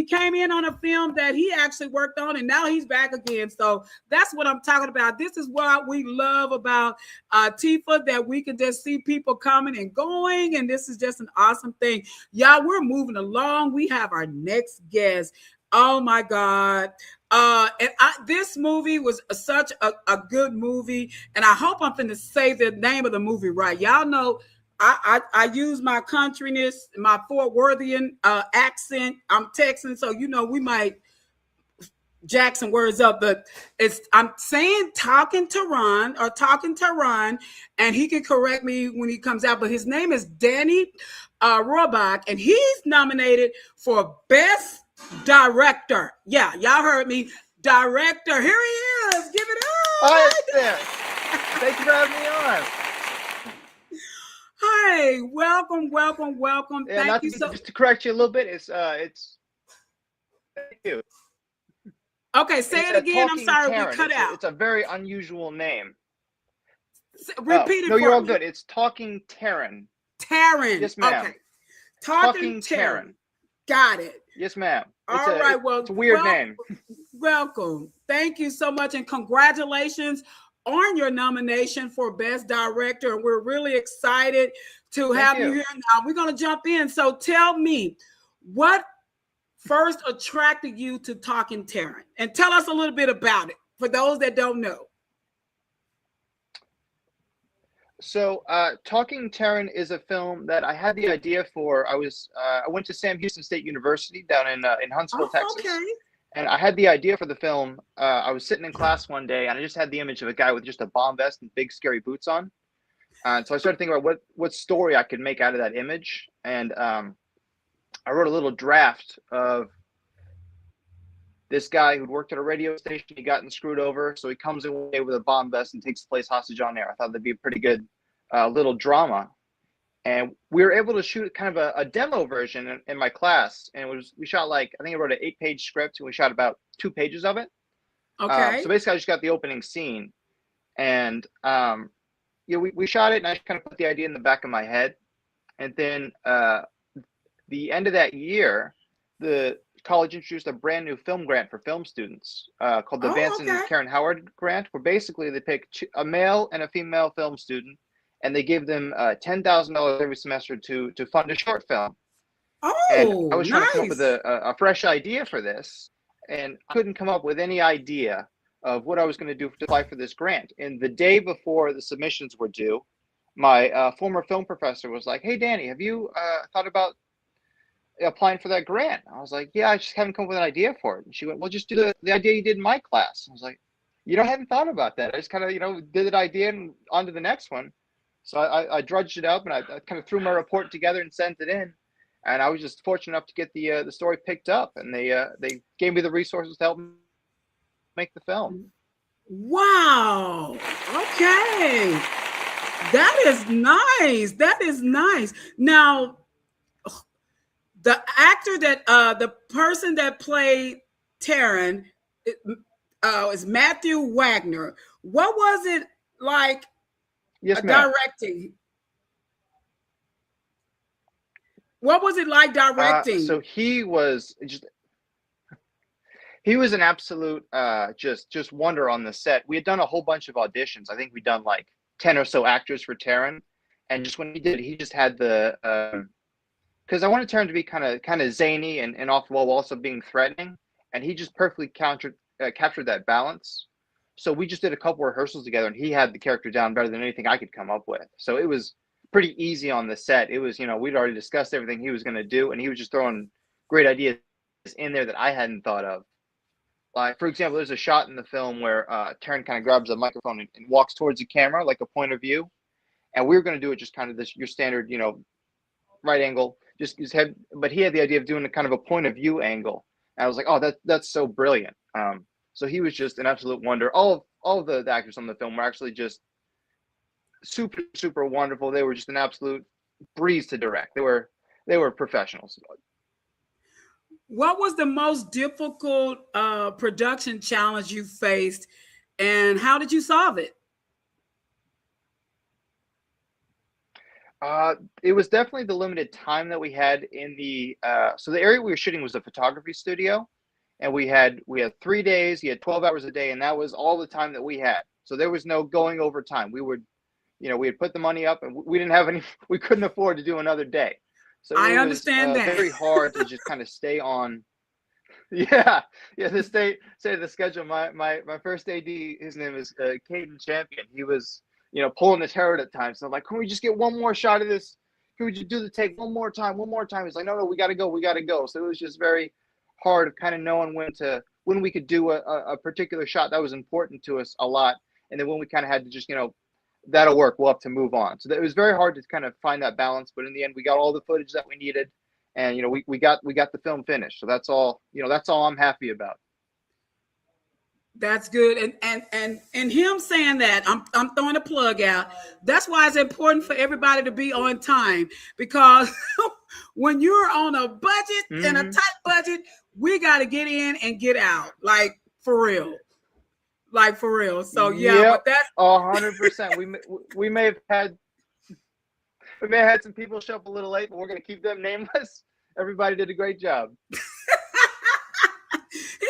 came in on a film that he actually worked on, and now he's back again. So that's what I'm talking about. This is what we love about TIFA, that we can just see people coming and going, and this is just an awesome thing. Y'all, we're moving along. We have our next guest. Oh my God. This movie was such a good movie, and I hope I'm finna say the name of the movie right. Y'all know I use my countryness, my Fort Worthian accent. I'm Texan, so you know we might jack some words up, but I'm saying talking Taron, and he can correct me when he comes out. But his name is Danny Rohrback, and he's nominated for Best Director. Yeah, y'all heard me. Director. Here he is. Give it up. Hi there. Thank you for having me on. Hi, welcome. Yeah, Thank you so just to correct you a little bit, it's thank you. Okay, say it again. I'm sorry, Taron. we cut out. It's a very unusual name. Repeat it. No, for you're all me. good. It's Talking Taron. Taron. Yes, ma'am. Okay. Talking Taron. Got it. Yes, ma'am. All right. Well, it's a weird name. Welcome. Thank you so much, and congratulations on your nomination for Best Director. And we're really excited to have you here now. We're going to jump in. So tell me, what first attracted you to Talking Taron? And tell us a little bit about it for those that don't know. So, Talking Taron is a film that I had the idea for. I went to Sam Houston State University down in Huntsville, Texas. Okay. And I had the idea for the film. I was sitting in class one day, and I just had the image of a guy with just a bomb vest and big scary boots on. So I started thinking about what story I could make out of that image, and I wrote a little draft of this guy who'd worked at a radio station. He gotten screwed over, so he comes in one day with a bomb vest and takes the place hostage on air. I thought that'd be a pretty good little drama. And we were able to shoot kind of a demo version in my class. And we shot I think I wrote an 8-page script, and we shot about 2 pages of it. Okay. So basically I just got the opening scene, and we shot it, and I just kind of put the idea in the back of my head. And then the end of that year, the college introduced a brand new film grant for film students called the Vance and Karen Howard Grant, where basically they pick a male and a female film student, and they give them $10,000 every semester to fund a short film. Oh, and I was trying to come up with a fresh idea for this, and I couldn't come up with any idea of what I was going to do to apply for this grant. And the day before the submissions were due, my former film professor was like, "Hey, Danny, have you thought about applying for that grant?" I was like, "Yeah, I just haven't come up with an idea for it." And she went, "Well, just do the idea you did in my class." I was like, I hadn't thought about that. I just kind of, did that idea and on to the next one. So I drudged it up, and I kind of threw my report together and sent it in. And I was just fortunate enough to get the story picked up, and they gave me the resources to help make the film. Wow. Okay. That is nice. Now, the actor the person that played Taron is Matthew Wagner. What was it like? Yes, ma'am. Directing? What was it like directing? So he was an absolute just wonder on the set. We had done a whole bunch of auditions. I think we'd done 10 or so actors for Taron, and just when he just had the because I wanted Taron to be kind of zany and off the wall while also being threatening, and he just perfectly captured that balance. So we just did a couple rehearsals together, and he had the character down better than anything I could come up with. So it was pretty easy on the set. It was, we'd already discussed everything he was going to do, and he was just throwing great ideas in there that I hadn't thought of. Like, for example, there's a shot in the film where Taron kind of grabs a microphone and walks towards the camera, like a point of view. And we were going to do it just kind of your standard, right angle, but he had the idea of doing a kind of a point of view angle. And I was like, oh, that's so brilliant. So he was just an absolute wonder. All of the actors on the film were actually just super, super wonderful. They were just an absolute breeze to direct. They were professionals. What was the most difficult production challenge you faced, and how did you solve it? It was definitely the limited time that we had in the so the area we were shooting was a photography studio, and we had 3 days. You had 12 hours a day, and that was all the time that we had. So there was no going over time. We had put the money up, and we didn't have any. We couldn't afford to do another day. So I understand that. Very hard to just kind of stay on. Yeah, to stay to the schedule. My first AD, his name is Caden Champion. He was pulling his hair out at times. So I'm like, can we just get one more shot of this? Can we just do the take one more time? He's like, no, we got to go. So it was just very hard of kind of knowing when we could do a particular shot that was important to us a lot, and then when we kind of had to just that'll work, we'll have to move on. So it was very hard to kind of find that balance, but in the end we got all the footage that we needed, and we got the film finished. So that's all I'm happy about. That's good. And him saying that, I'm throwing a plug out. That's why it's important for everybody to be on time, because when you're on a budget and a tight budget, we got to get in and get out, like for real. So yeah, but that's 100%. We may have had some people show up a little late, but we're going to keep them nameless. Everybody did a great job. He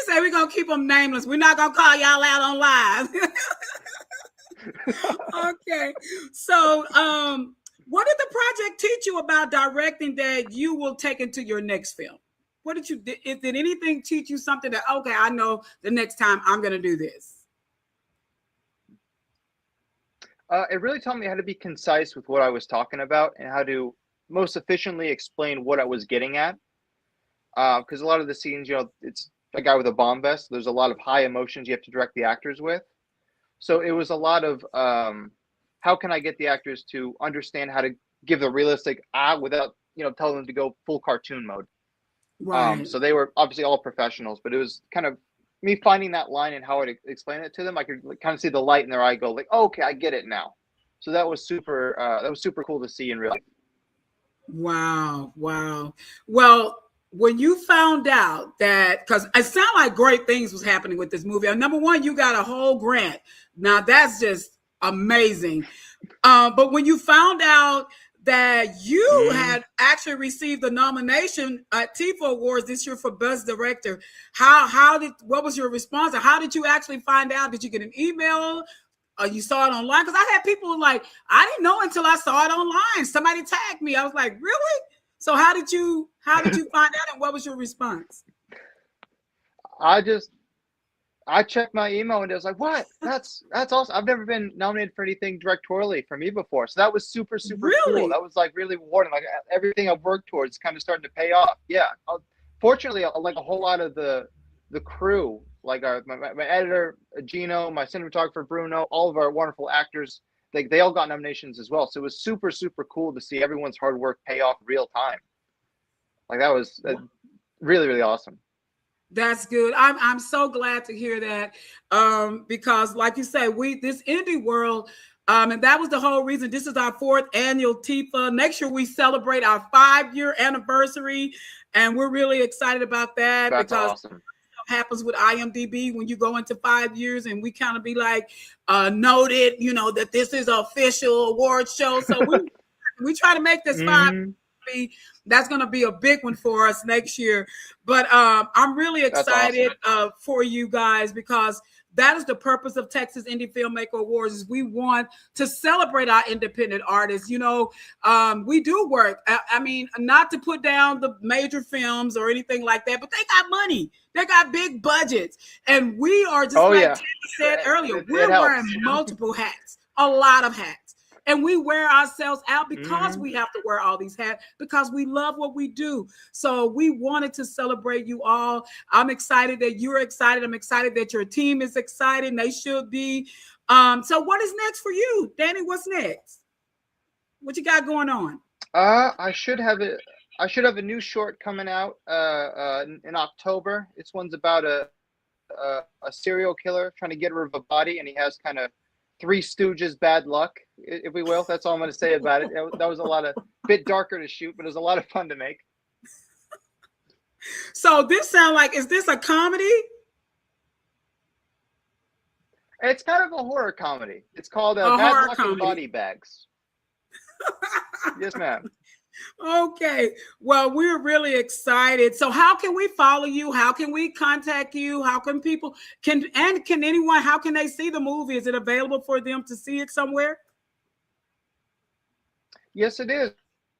said we're going to keep them nameless. We're not going to call y'all out on live. Okay. So what did the project teach you about directing that you will take into your next film? Did anything teach you something that, okay, I know the next time I'm going to do this? It really taught me how to be concise with what I was talking about and how to most efficiently explain what I was getting at. Because a lot of the scenes, it's a guy with a bomb vest. There's a lot of high emotions you have to direct the actors with. So it was a lot of how can I get the actors to understand how to give the realistic without telling them to go full cartoon mode. Right. So they were obviously all professionals, but it was kind of me finding that line and how I'd explain it to them. I could kind of see the light in their eye go like, oh, okay, I get it now. So that was super cool to see in real life. Wow. Well, when you found out that, because it sounded like great things was happening with this movie. Number one, you got a whole grant. Now that's just amazing. But when you found out that you had actually received the nomination at TIFA Awards this year for Best Director, what was your response? Or how did you actually find out? Did you get an email? Or you saw it online? Because I had people like, I didn't know until I saw it online. Somebody tagged me. I was like, really? So how did you find out, and what was your response? I checked my email and it was like, what? That's awesome. I've never been nominated for anything directorially for me before. So that was super, super cool. That was like really rewarding. Like everything I've worked towards is kind of starting to pay off. Yeah. Fortunately, like a whole lot of the crew, like my editor, Gino, my cinematographer, Bruno, all of our wonderful actors, they all got nominations as well. So it was super, super cool to see everyone's hard work pay off real time. Like that was really, really awesome. That's good. I'm so glad to hear that, because like you say, this indie world, and that was the whole reason. This is our 4th annual TIFA. Next year we celebrate our 5-year anniversary, and we're really excited about that. That's because awesome. Happens with IMDb when you go into 5 years, and we kind of be like noted, that this is an official award show. So we try to make this 5. That's going to be a big one for us next year. But I'm really excited for you guys, because that is the purpose of Texas Indie Filmmaker Awards. Is we want to celebrate our independent artists. We do work. I mean, not to put down the major films or anything like that, but they got money. They got big budgets. And we are just Tammy said earlier, we're wearing multiple hats, a lot of hats. And we wear ourselves out because we have to wear all these hats, because we love what we do. So we wanted to celebrate you all. I'm excited that you're excited. I'm excited that your team is excited. They should be. So what is next for you, Danny? What's next? What you got going on? I should have I should have a new short coming out in October. This one's about a serial killer trying to get rid of a body, and he has kind of Three Stooges bad luck, if we will. That's all I'm going to say about it. That was a bit darker to shoot, but it was a lot of fun to make. So this sounds like, is this a comedy? It's kind of a horror comedy. It's called Bad Luck and Body Bags. Yes, ma'am. Okay. Well, we're really excited. So how can we follow you? How can we contact you? How can people can anyone, how can they see the movie? Is it available for them to see it somewhere? Yes, it is.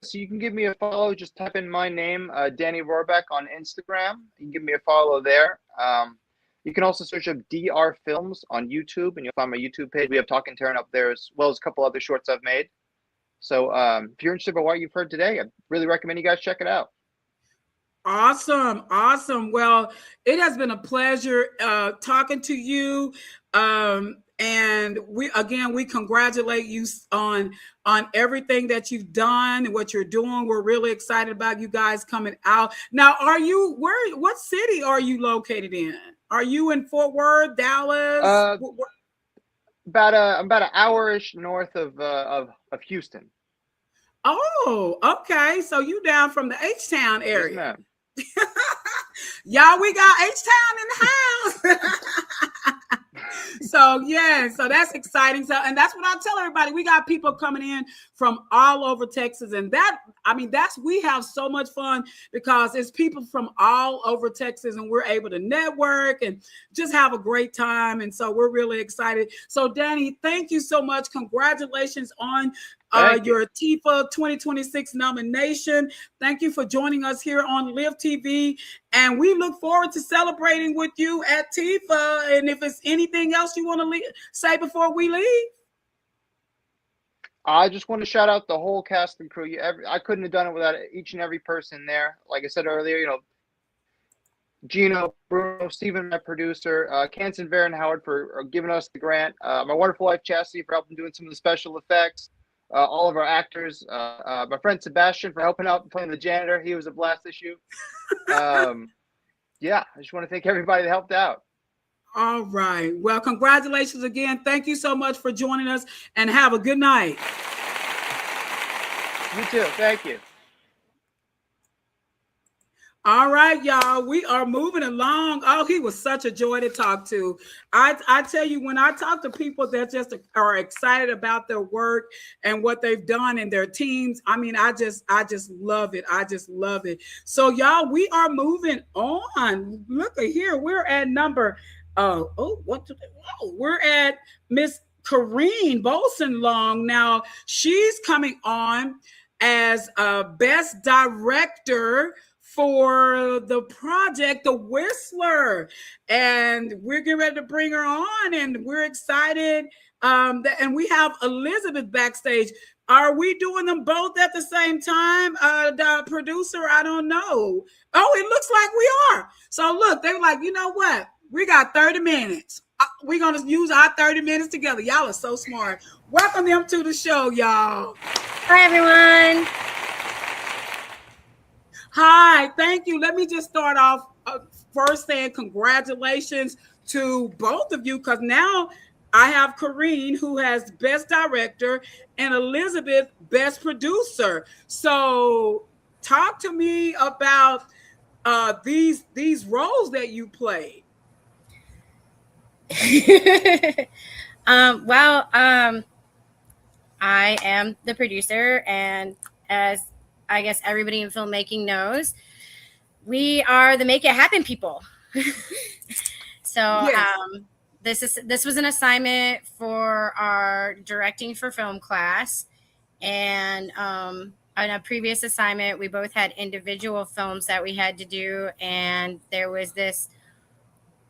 So you can give me a follow. Just type in my name, Danny Rohrback, on Instagram. You can give me a follow there. You can also search up DR Films on YouTube, and you'll find my YouTube page. We have Talking Taron up there, as well as a couple other shorts I've made. So if you're interested in what you've heard today, I really recommend you guys check it out. Awesome. Awesome. Well, it has been a pleasure talking to you. And we congratulate you on everything that you've done and what you're doing. We're really excited about you guys coming out. Now, what city are you located in? Are you in Fort Worth, Dallas? About an hour-ish north of Houston. Oh, okay. So you down from the H-Town area. Yes, ma'am. Y'all, we got H-Town in the house. So yeah, so that's exciting. So, and that's what I tell everybody. We got people coming in from all over Texas, and we have so much fun because it's people from all over Texas, and we're able to network and just have a great time. And so we're really excited. So Danny, thank you so much. Congratulations on your TIFA 2026 nomination. Thank you for joining us here on Live TV. And we look forward to celebrating with you at TIFA. And if it's anything else you want to say before we leave. I just want to shout out the whole cast and crew. I couldn't have done it without each and every person there. Like I said earlier, Gino, Bruno, Stephen, my producer, Kansen, Varen, Howard for giving us the grant. My wonderful wife, Chastity, for helping doing some of the special effects. All of our actors, my friend Sebastian for helping out playing the janitor. He was a blast to shoot. Yeah, I just want to thank everybody that helped out. All right. Well, congratulations again. Thank you so much for joining us, and have a good night. You too. Thank you. All right, y'all, we are moving along. Oh, he was such a joy to talk to. I tell you, when I talk to people that just are excited about their work and what they've done and their teams, I mean, I just love it. I just love it. So, y'all, we are moving on. Look at here. We're at number, we're at Miss Kirene Bolsen-Long. Now, she's coming on as Best Director for the project, The Whistler. And we're getting ready to bring her on, and we're excited. And we have Elizabeth backstage. Are we doing them both at the same time? The producer, I don't know. Oh, it looks like we are. So look, they were like, you know what? We got 30 minutes. We're going to use our 30 minutes together. Y'all are so smart. Welcome them to the show, y'all. Hi, everyone. Hi, thank you. Let me just start off first saying congratulations to both of you, because now I have Kirene, who has Best Director, and Elizabeth, Best Producer. So talk to me about these roles that you played. I am the producer, and as I guess everybody in filmmaking knows, we are the make it happen people. So yes. This was an assignment for our directing for film class, and on a previous assignment we both had individual films that we had to do, and there was this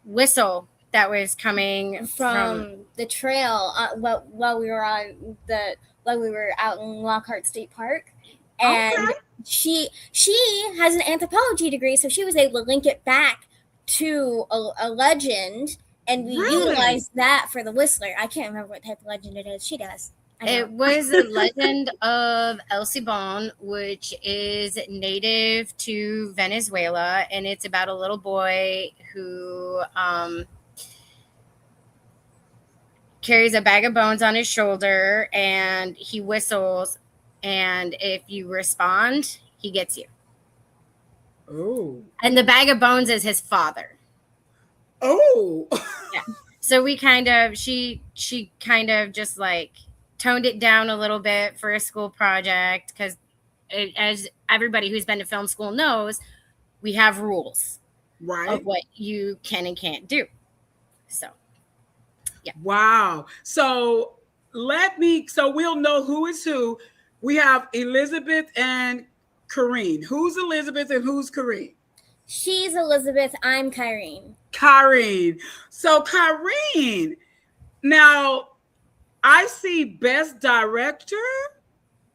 whistle that was coming from the trail while we were out in Lockhart State Park. And okay. she has an anthropology degree, so she was able to link it back to a legend, and we utilized that for the Whistler. I can't remember what type of legend it is. She does. It was the legend of El Cibon, which is native to Venezuela, and it's about a little boy who carries a bag of bones on his shoulder, and he whistles, and if you respond, he gets you. Oh. And the bag of bones is his father. Oh. Yeah. So we kind of, she kind of just like toned it down a little bit for a school project, because as everybody who's been to film school knows, we have rules of what you can and can't do. So, yeah. Wow. So we'll know who is who. We have Elizabeth and Kirene. Who's Elizabeth and who's Kirene? She's Elizabeth. I'm Kirene. Kirene. So Kirene, now I see Best Director.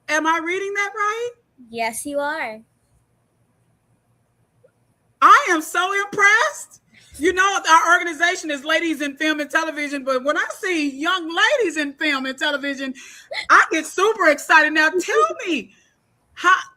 Am I reading that right? Yes, you are. I am so impressed. You know, our organization is Ladies in Film and Television, but when I see young ladies in film and television, I get super excited. Now, tell me,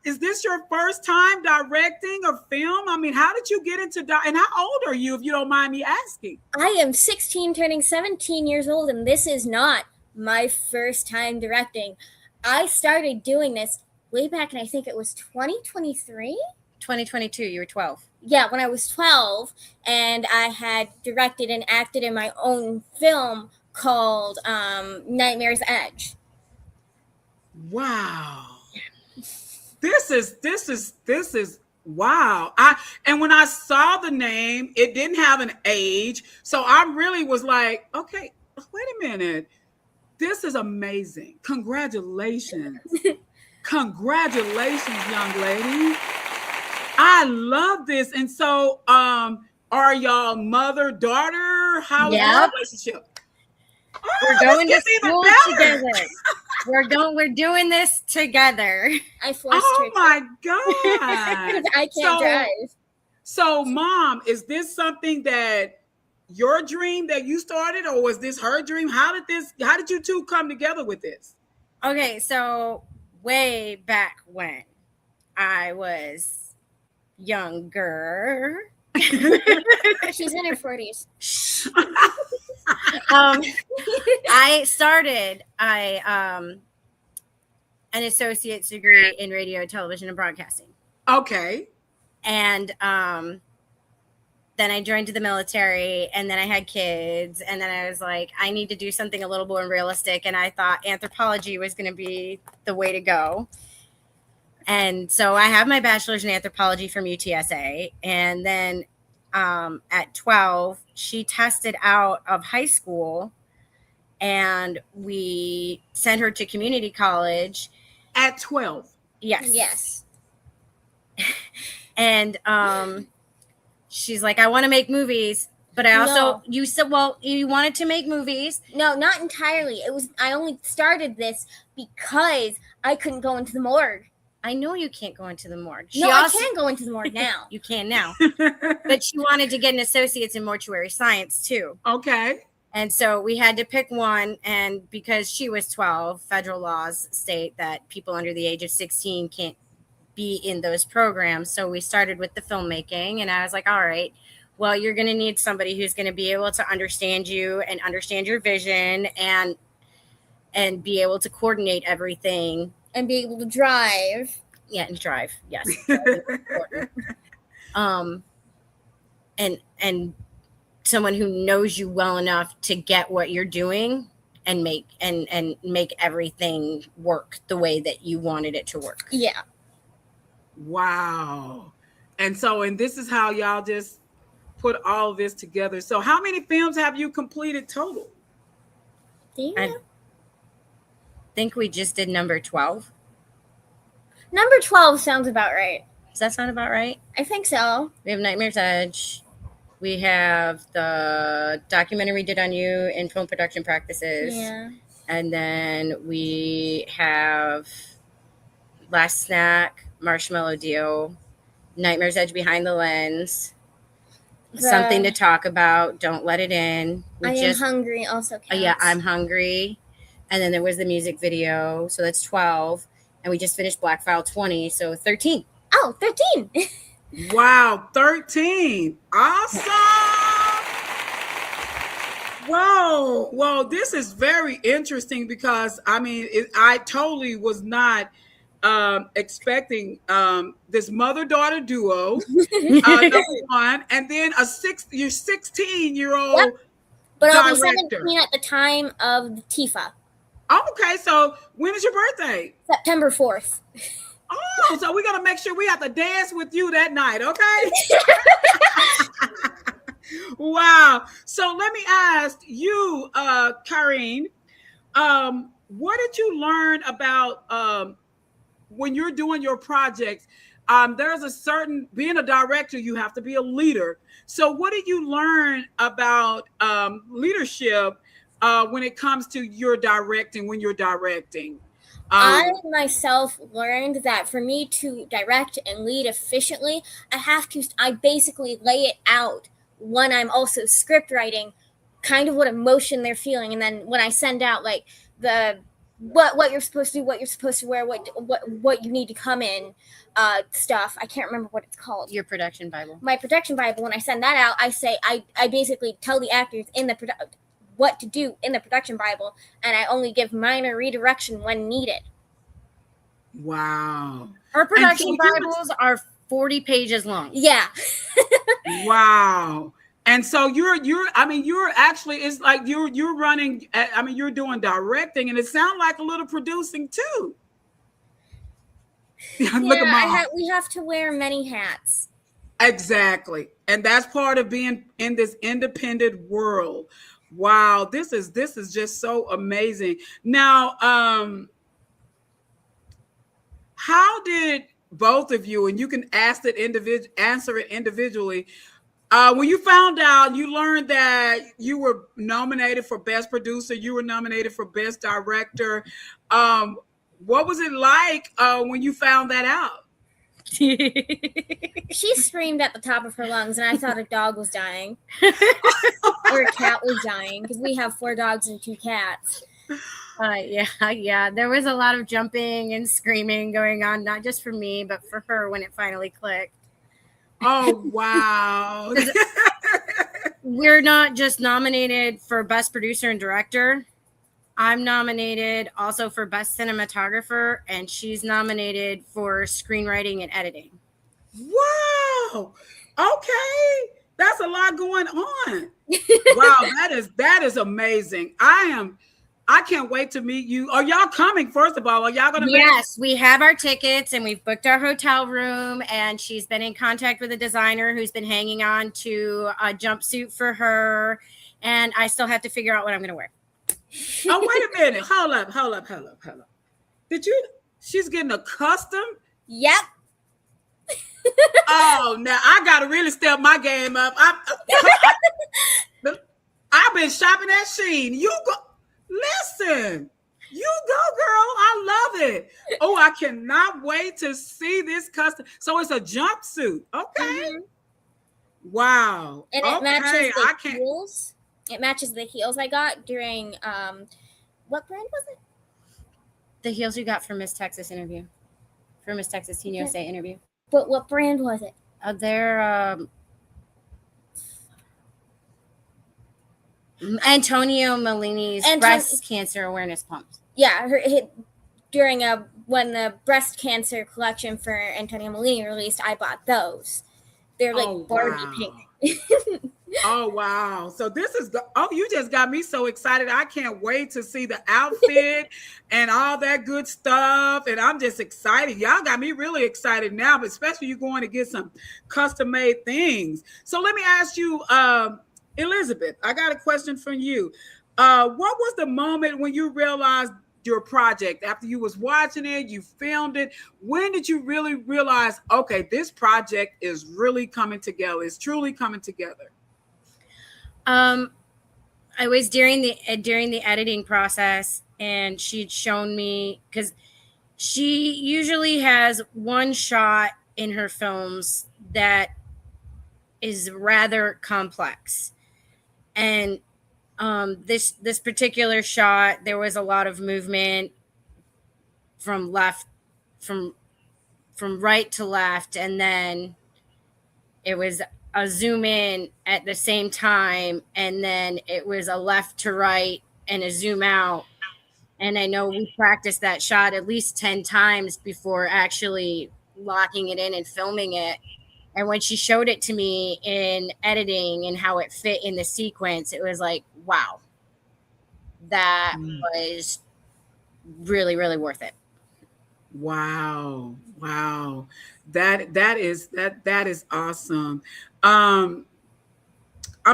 is this your first time directing a film? I mean, how did you get into and how old are you, if you don't mind me asking? I am 16, turning 17 years old, and this is not my first time directing. I started doing this way back, and I think it was 2023? 2022, you were 12. Yeah, when I was 12, and I had directed and acted in my own film called Nightmare's Edge. Wow. This is wow. And when I saw the name, it didn't have an age. So I really was like, okay, wait a minute. This is amazing. Congratulations. Congratulations, young lady. I love this. And so are y'all mother, daughter? How is your relationship? We're going to school together. We're doing this together. I forced her. Oh my God. I can't drive. So Mom, is this something that your dream that you started, or was this her dream? How did you two come together with this? Okay, so way back when I was younger. She's in her 40s. I started an associate's degree in radio, television, and broadcasting. Okay. And then I joined the military, and then I had kids, and then I was like, I need to do something a little more realistic, and I thought anthropology was going to be the way to go. And so I have my bachelor's in anthropology from UTSA, and then at 12, she tested out of high school, and we sent her to community college. At 12? Yes. And she's like, I want to make movies, but I also, you said, well, you wanted to make movies. No, not entirely. I only started this because I couldn't go into the morgue. I know you can't go into the morgue. I can go into the morgue now. You can now. But she wanted to get an associate's in mortuary science too. Okay. And so we had to pick one. And because she was 12, federal laws state that people under the age of 16 can't be in those programs. So we started with the filmmaking, and I was like, all right, well, you're going to need somebody who's going to be able to understand you and understand your vision and be able to coordinate everything. And be able to drive. Yeah, and drive. Yes. And someone who knows you well enough to get what you're doing and make everything work the way that you wanted it to work. Yeah. Wow. And this is how y'all just put all this together. So how many films have you completed total? I think we just did number 12. Number 12 sounds about right. Does that sound about right? I think so. We have Nightmare's Edge. We have the documentary we did on you in film production practices. Yeah. And then we have Last Snack, Marshmallow Deal, Nightmare's Edge Behind the Lens, Something to Talk About, Don't Let It In. I Am Hungry also counts. Yeah, I'm Hungry. And then there was the music video. So that's 12. And we just finished Black File 20. So 13. Oh, 13. Wow, 13. Awesome. Whoa. Well, this is very interesting because, I mean, I totally was not expecting this mother-daughter duo, number one, and then your 16-year-old Yep. But I was director. 17 at the time of the TIFA. Oh, okay, so when is your birthday? September 4th. Oh, so we got to make sure we have to dance with you that night, okay? Wow. So let me ask you, Kirene, what did you learn about when you're doing your projects? There's a certain, being a director, you have to be a leader. So what did you learn about leadership when it comes to your directing, when you're directing? I myself learned that for me to direct and lead efficiently, I basically lay it out when I'm also script writing, kind of what emotion they're feeling. And then when I send out like what you're supposed to do, what you're supposed to wear, what you need to come in, stuff. I can't remember what it's called. Your production Bible. My production Bible. When I send that out, I basically tell the actors in the what to do in the production Bible, and I only give minor redirection when needed. Wow. Our production Bibles are 40 pages long. Yeah. Wow. And so you're actually, it's like you're running, you're doing directing, and it sounds like a little producing too. Look at Mom. We have to wear many hats. Exactly. And that's part of being in this independent world. Wow, this is just so amazing. Now, how did both of you, and you can answer it individually, when you found out, you learned that you were nominated for Best Producer, you were nominated for Best Director. What was it like when you found that out? She screamed at the top of her lungs, and I thought a dog was dying. Or a cat was dying, because we have 4 dogs and 2 cats. Yeah. There was a lot of jumping and screaming going on, not just for me, but for her when it finally clicked. Oh, wow. We're not just nominated for Best Producer and Director. I'm nominated also for Best Cinematographer, and she's nominated for Screenwriting and Editing. Wow. Okay. That's a lot going on. Wow, that is amazing. I can't wait to meet you. Are y'all coming, first of all? Are y'all going to Yes, we have our tickets, and we've booked our hotel room, and she's been in contact with a designer who's been hanging on to a jumpsuit for her, and I still have to figure out what I'm going to wear. Oh, wait a minute. Hold up. She's getting a custom? Yep. Oh, now I got to really step my game up. I've been shopping at Shein. You go. Listen. You go, girl. I love it. Oh, I cannot wait to see this custom. So it's a jumpsuit. Okay. Mm-hmm. Wow. And it matches the heels. It matches the heels I got during, what brand was it? The heels you got for Miss Texas interview. For Miss Texas Teen USA interview. But what brand was it? They're Antonio Malini's breast cancer awareness pumps. Yeah, during when the breast cancer collection for Antonio Malini released, I bought those. They're like Barbie pink. Oh, wow. So this is you just got me so excited. I can't wait to see the outfit and all that good stuff. And I'm just excited. Y'all got me really excited now, but especially you going to get some custom made things. So let me ask you, Elizabeth, I got a question for you. What was the moment when you realized your project, after you was watching it, you filmed it? When did you really realize, okay, this project is really coming together? It's truly coming together. I was during the editing process, and she'd shown me, because she usually has one shot in her films that is rather complex, and This particular shot, there was a lot of movement from right to left, and then it was a zoom in at the same time, and then it was a left to right and a zoom out. And I know we practiced that shot at least 10 times before actually locking it in and filming it. And when she showed it to me in editing and how it fit in the sequence, it was like, wow, that was really, really worth it. Wow. That is awesome. I'm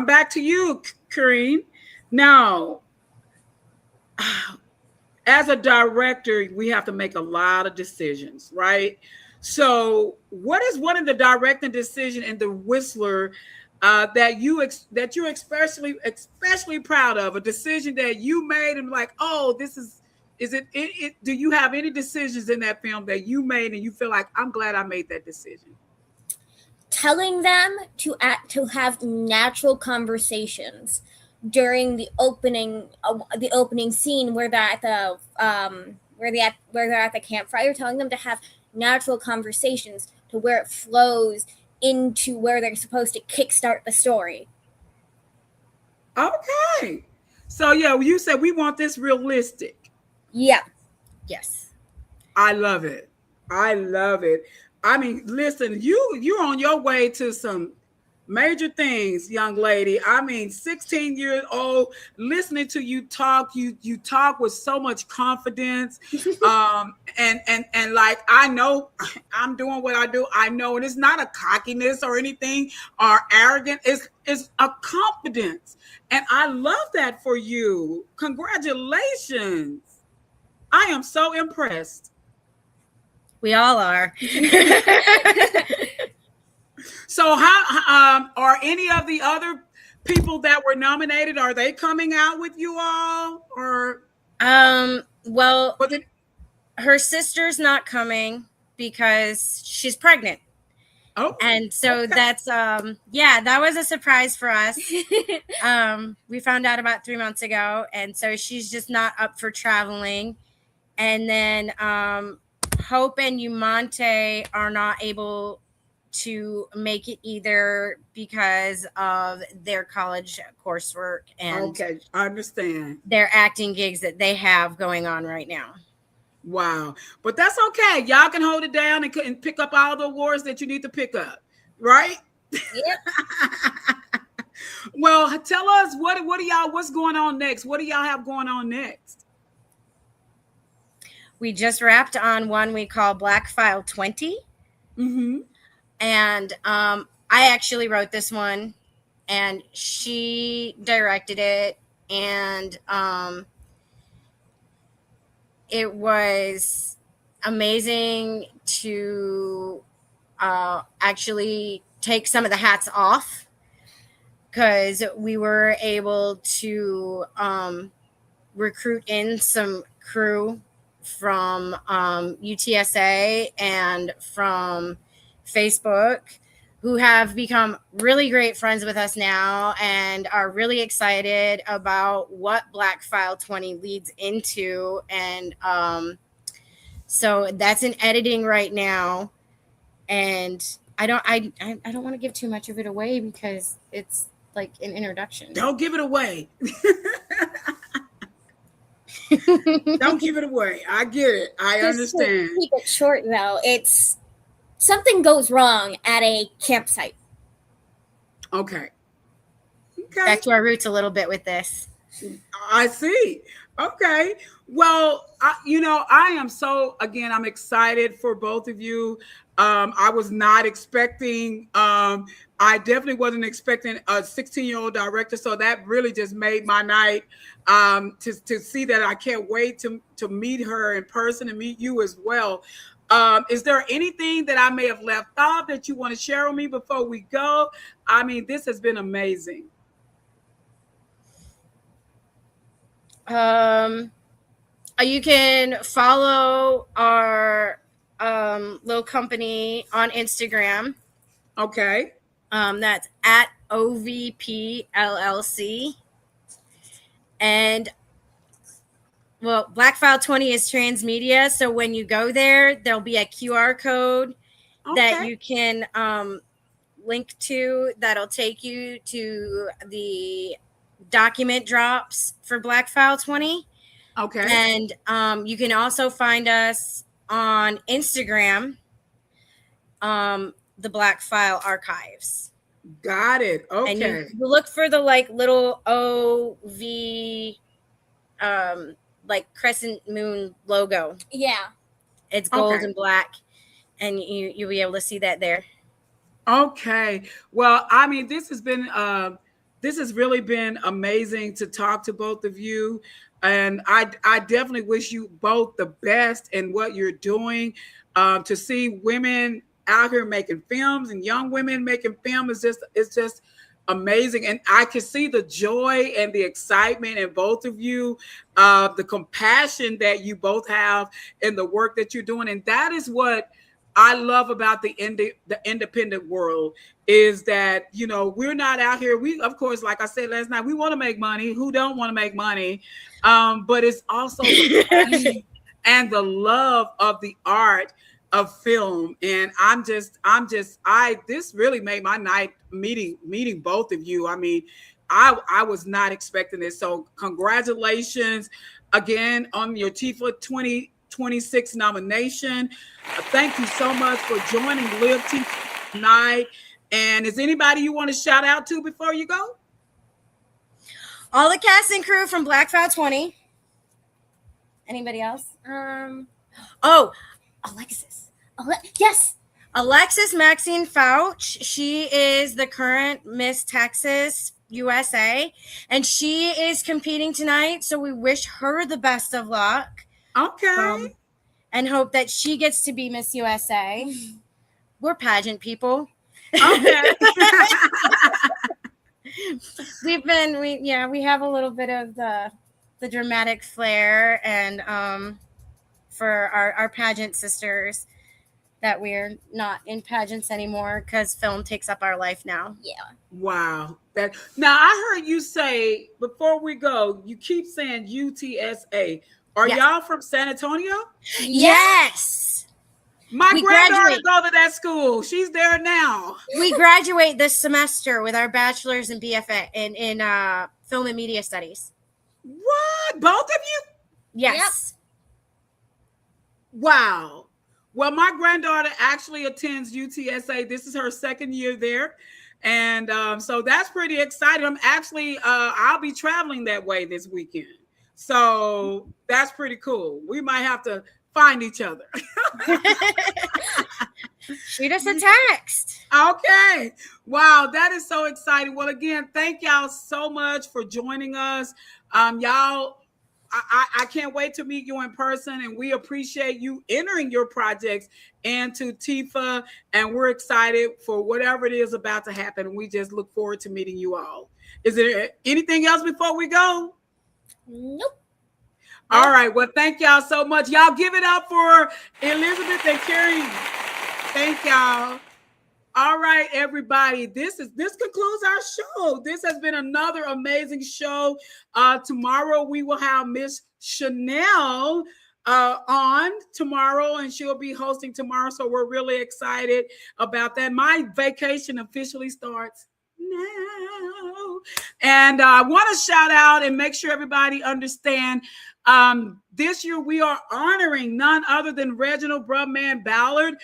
back to you, Kirene. Now, as a director, we have to make a lot of decisions, right? So, what is one of the directing decision in The Whistler that you're especially proud of? A decision that you made and like, oh, this is it? Do you have any decisions in that film that you made and you feel like, I'm glad I made that decision? Telling them to have natural conversations during the opening scene where they're at the campfire, telling them to have natural conversations to where it flows into where they're supposed to kickstart the story. Okay. So yeah, you said we want this realistic. Yeah. Yes. I love it. I mean, listen, you're on your way to some major things, young lady. I mean, 16 years old, listening to you talk, you talk with so much confidence. And like, I know I'm doing what I do. I know, and it's not a cockiness or anything or arrogant. It's a confidence. And I love that for you. Congratulations. I am so impressed. We all are. So how are any of the other people that were nominated, are they coming out with you all, or well, her sister's not coming because she's pregnant. Oh, and so okay. That's that was a surprise for us. We found out about 3 months ago, and so she's just not up for traveling. And then Hope and Umante are not able to make it either because of their college coursework and okay, I understand their acting gigs that they have going on right now. Wow, but that's okay. Y'all can hold it down and pick up all the awards that you need to pick up, right? Yep. Well, tell us what's going on next? What do y'all have going on next? We just wrapped on one we call Black File 20. Mm-hmm. And I actually wrote this one, and she directed it, and it was amazing to actually take some of the hats off, because we were able to recruit in some crew from UTSA and from Facebook, who have become really great friends with us now and are really excited about what Black File 20 leads into. And so that's in editing right now. And I don't want to give too much of it away because it's like an introduction. Don't give it away. Don't give it away. I get it. I understand. Keep it short though. It's something goes wrong at a campsite. Okay. Back to our roots a little bit with this. I see. Okay. Well, I'm excited for both of you. I was not expecting, I definitely wasn't expecting a 16-year-old director. So that really just made my night, to see that. I can't wait to meet her in person and meet you as well. Is there anything that I may have left off that you want to share with me before we go? I mean, this has been amazing. You can follow our little company on Instagram. Okay. That's at OVP LLC. And well, Black File 20 is transmedia. So when you go there, there'll be a QR code that you can link to that'll take you to the document drops for Black File 20. Okay. And you can also find us on Instagram, the Black File Archives. Got it. Okay. And you look for the like little OV like crescent moon logo. Yeah. It's gold and black. And you'll be able to see that there. Okay. Well, I mean, this has really been amazing to talk to both of you. And I definitely wish you both the best in what you're doing. To see women out here making films and young women making film is just amazing. And I can see the joy and the excitement in both of you, the compassion that you both have in the work that you're doing. And that is what I love about the independent world, is that, you know, we're not out here. We, of course, like I said last night, we want to make money. Who don't want to make money? But it's also the passion and the love of the art of film. And this really made my night meeting both of you. I mean, I was not expecting this. So congratulations again on your TIFA 2026 nomination. Thank you so much for joining Live TIFA tonight. And is anybody you want to shout out to before you go? All the cast and crew from Black File 20. Anybody else? Alexis. Yes. Alexis Maxine Fouch. She is the current Miss Texas USA, and she is competing tonight. So we wish her the best of luck. Okay. And hope that she gets to be Miss USA. We're pageant people. Okay. we have a little bit of the dramatic flair, and for our pageant sisters, that we're not in pageants anymore because film takes up our life now. Yeah. Wow. Now I heard you say before we go, you keep saying UTSA. Are y'all from San Antonio? Yes. My granddaughter go to that school. She's there now. We graduate this semester with our bachelor's and BFA in film and media studies. What? Both of you? Yes. Yep. Wow. Well, my granddaughter actually attends UTSA. This is her second year there. And so that's pretty exciting. I'm actually, I'll be traveling that way this weekend. So that's pretty cool. We might have to find each other. Shoot us a text. Okay. Wow. That is so exciting. Well, again, thank y'all so much for joining us. Y'all, I can't wait to meet you in person, and we appreciate you entering your projects into TIFA, and we're excited for whatever it is about to happen. We just look forward to meeting you all. Is there anything else before we go? Nope. All right. Well, thank y'all so much. Y'all give it up for Elizabeth and Kirene. Thank y'all. All right, everybody. This concludes our show. This has been another amazing show. Tomorrow we will have Miss Chanel on tomorrow, and she'll be hosting tomorrow. So we're really excited about that. My vacation officially starts now. And I want to shout out and make sure everybody understand, this year we are honoring none other than Reginald Brubman Ballard.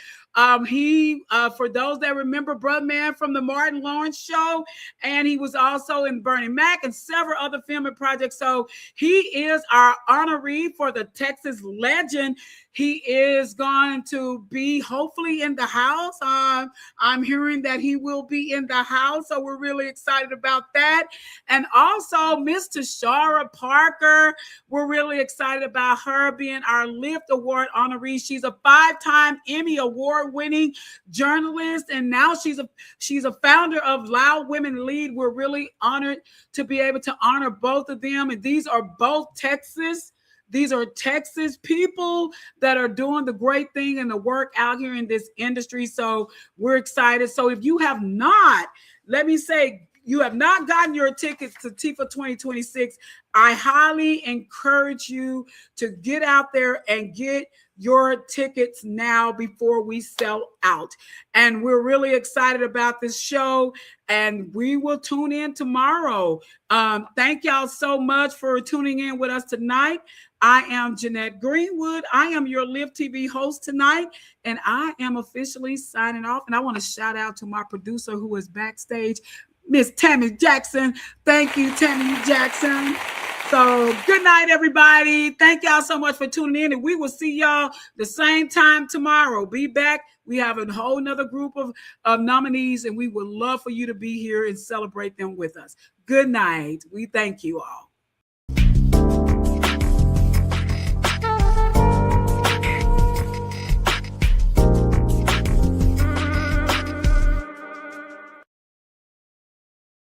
He, for those that remember Brubman from the Martin Lawrence Show, and he was also in Bernie Mac and several other filming projects. So he is our honoree for the Texas Legend. He is going to be hopefully in the house. I'm hearing that he will be in the house, so we're really excited about that. And also Miss Tashara Parker, we're really excited about her being our Lift Award honoree. She's a 5-time Emmy Award-winning journalist, and now she's a founder of Loud Women Lead. We're really honored to be able to honor both of them, and these are both Texas. These are Texas people that are doing the great thing and the work out here in this industry. So we're excited. So if you have not, let me say, you have not gotten your tickets to TIFA 2026, I highly encourage you to get out there and get your tickets now before we sell out. And we're really excited about this show, and we will tune in tomorrow. Thank y'all so much for tuning in with us tonight. I am Jeanette Greenwood. I am your Live TV host tonight, and I am officially signing off. And I want to shout out to my producer who is backstage, Miss Tammy Jackson. Thank you, Tammy Jackson. So good night, everybody. Thank y'all so much for tuning in, and we will see y'all the same time tomorrow. Be back. We have a whole nother group of nominees, and we would love for you to be here and celebrate them with us. Good night. We thank you all.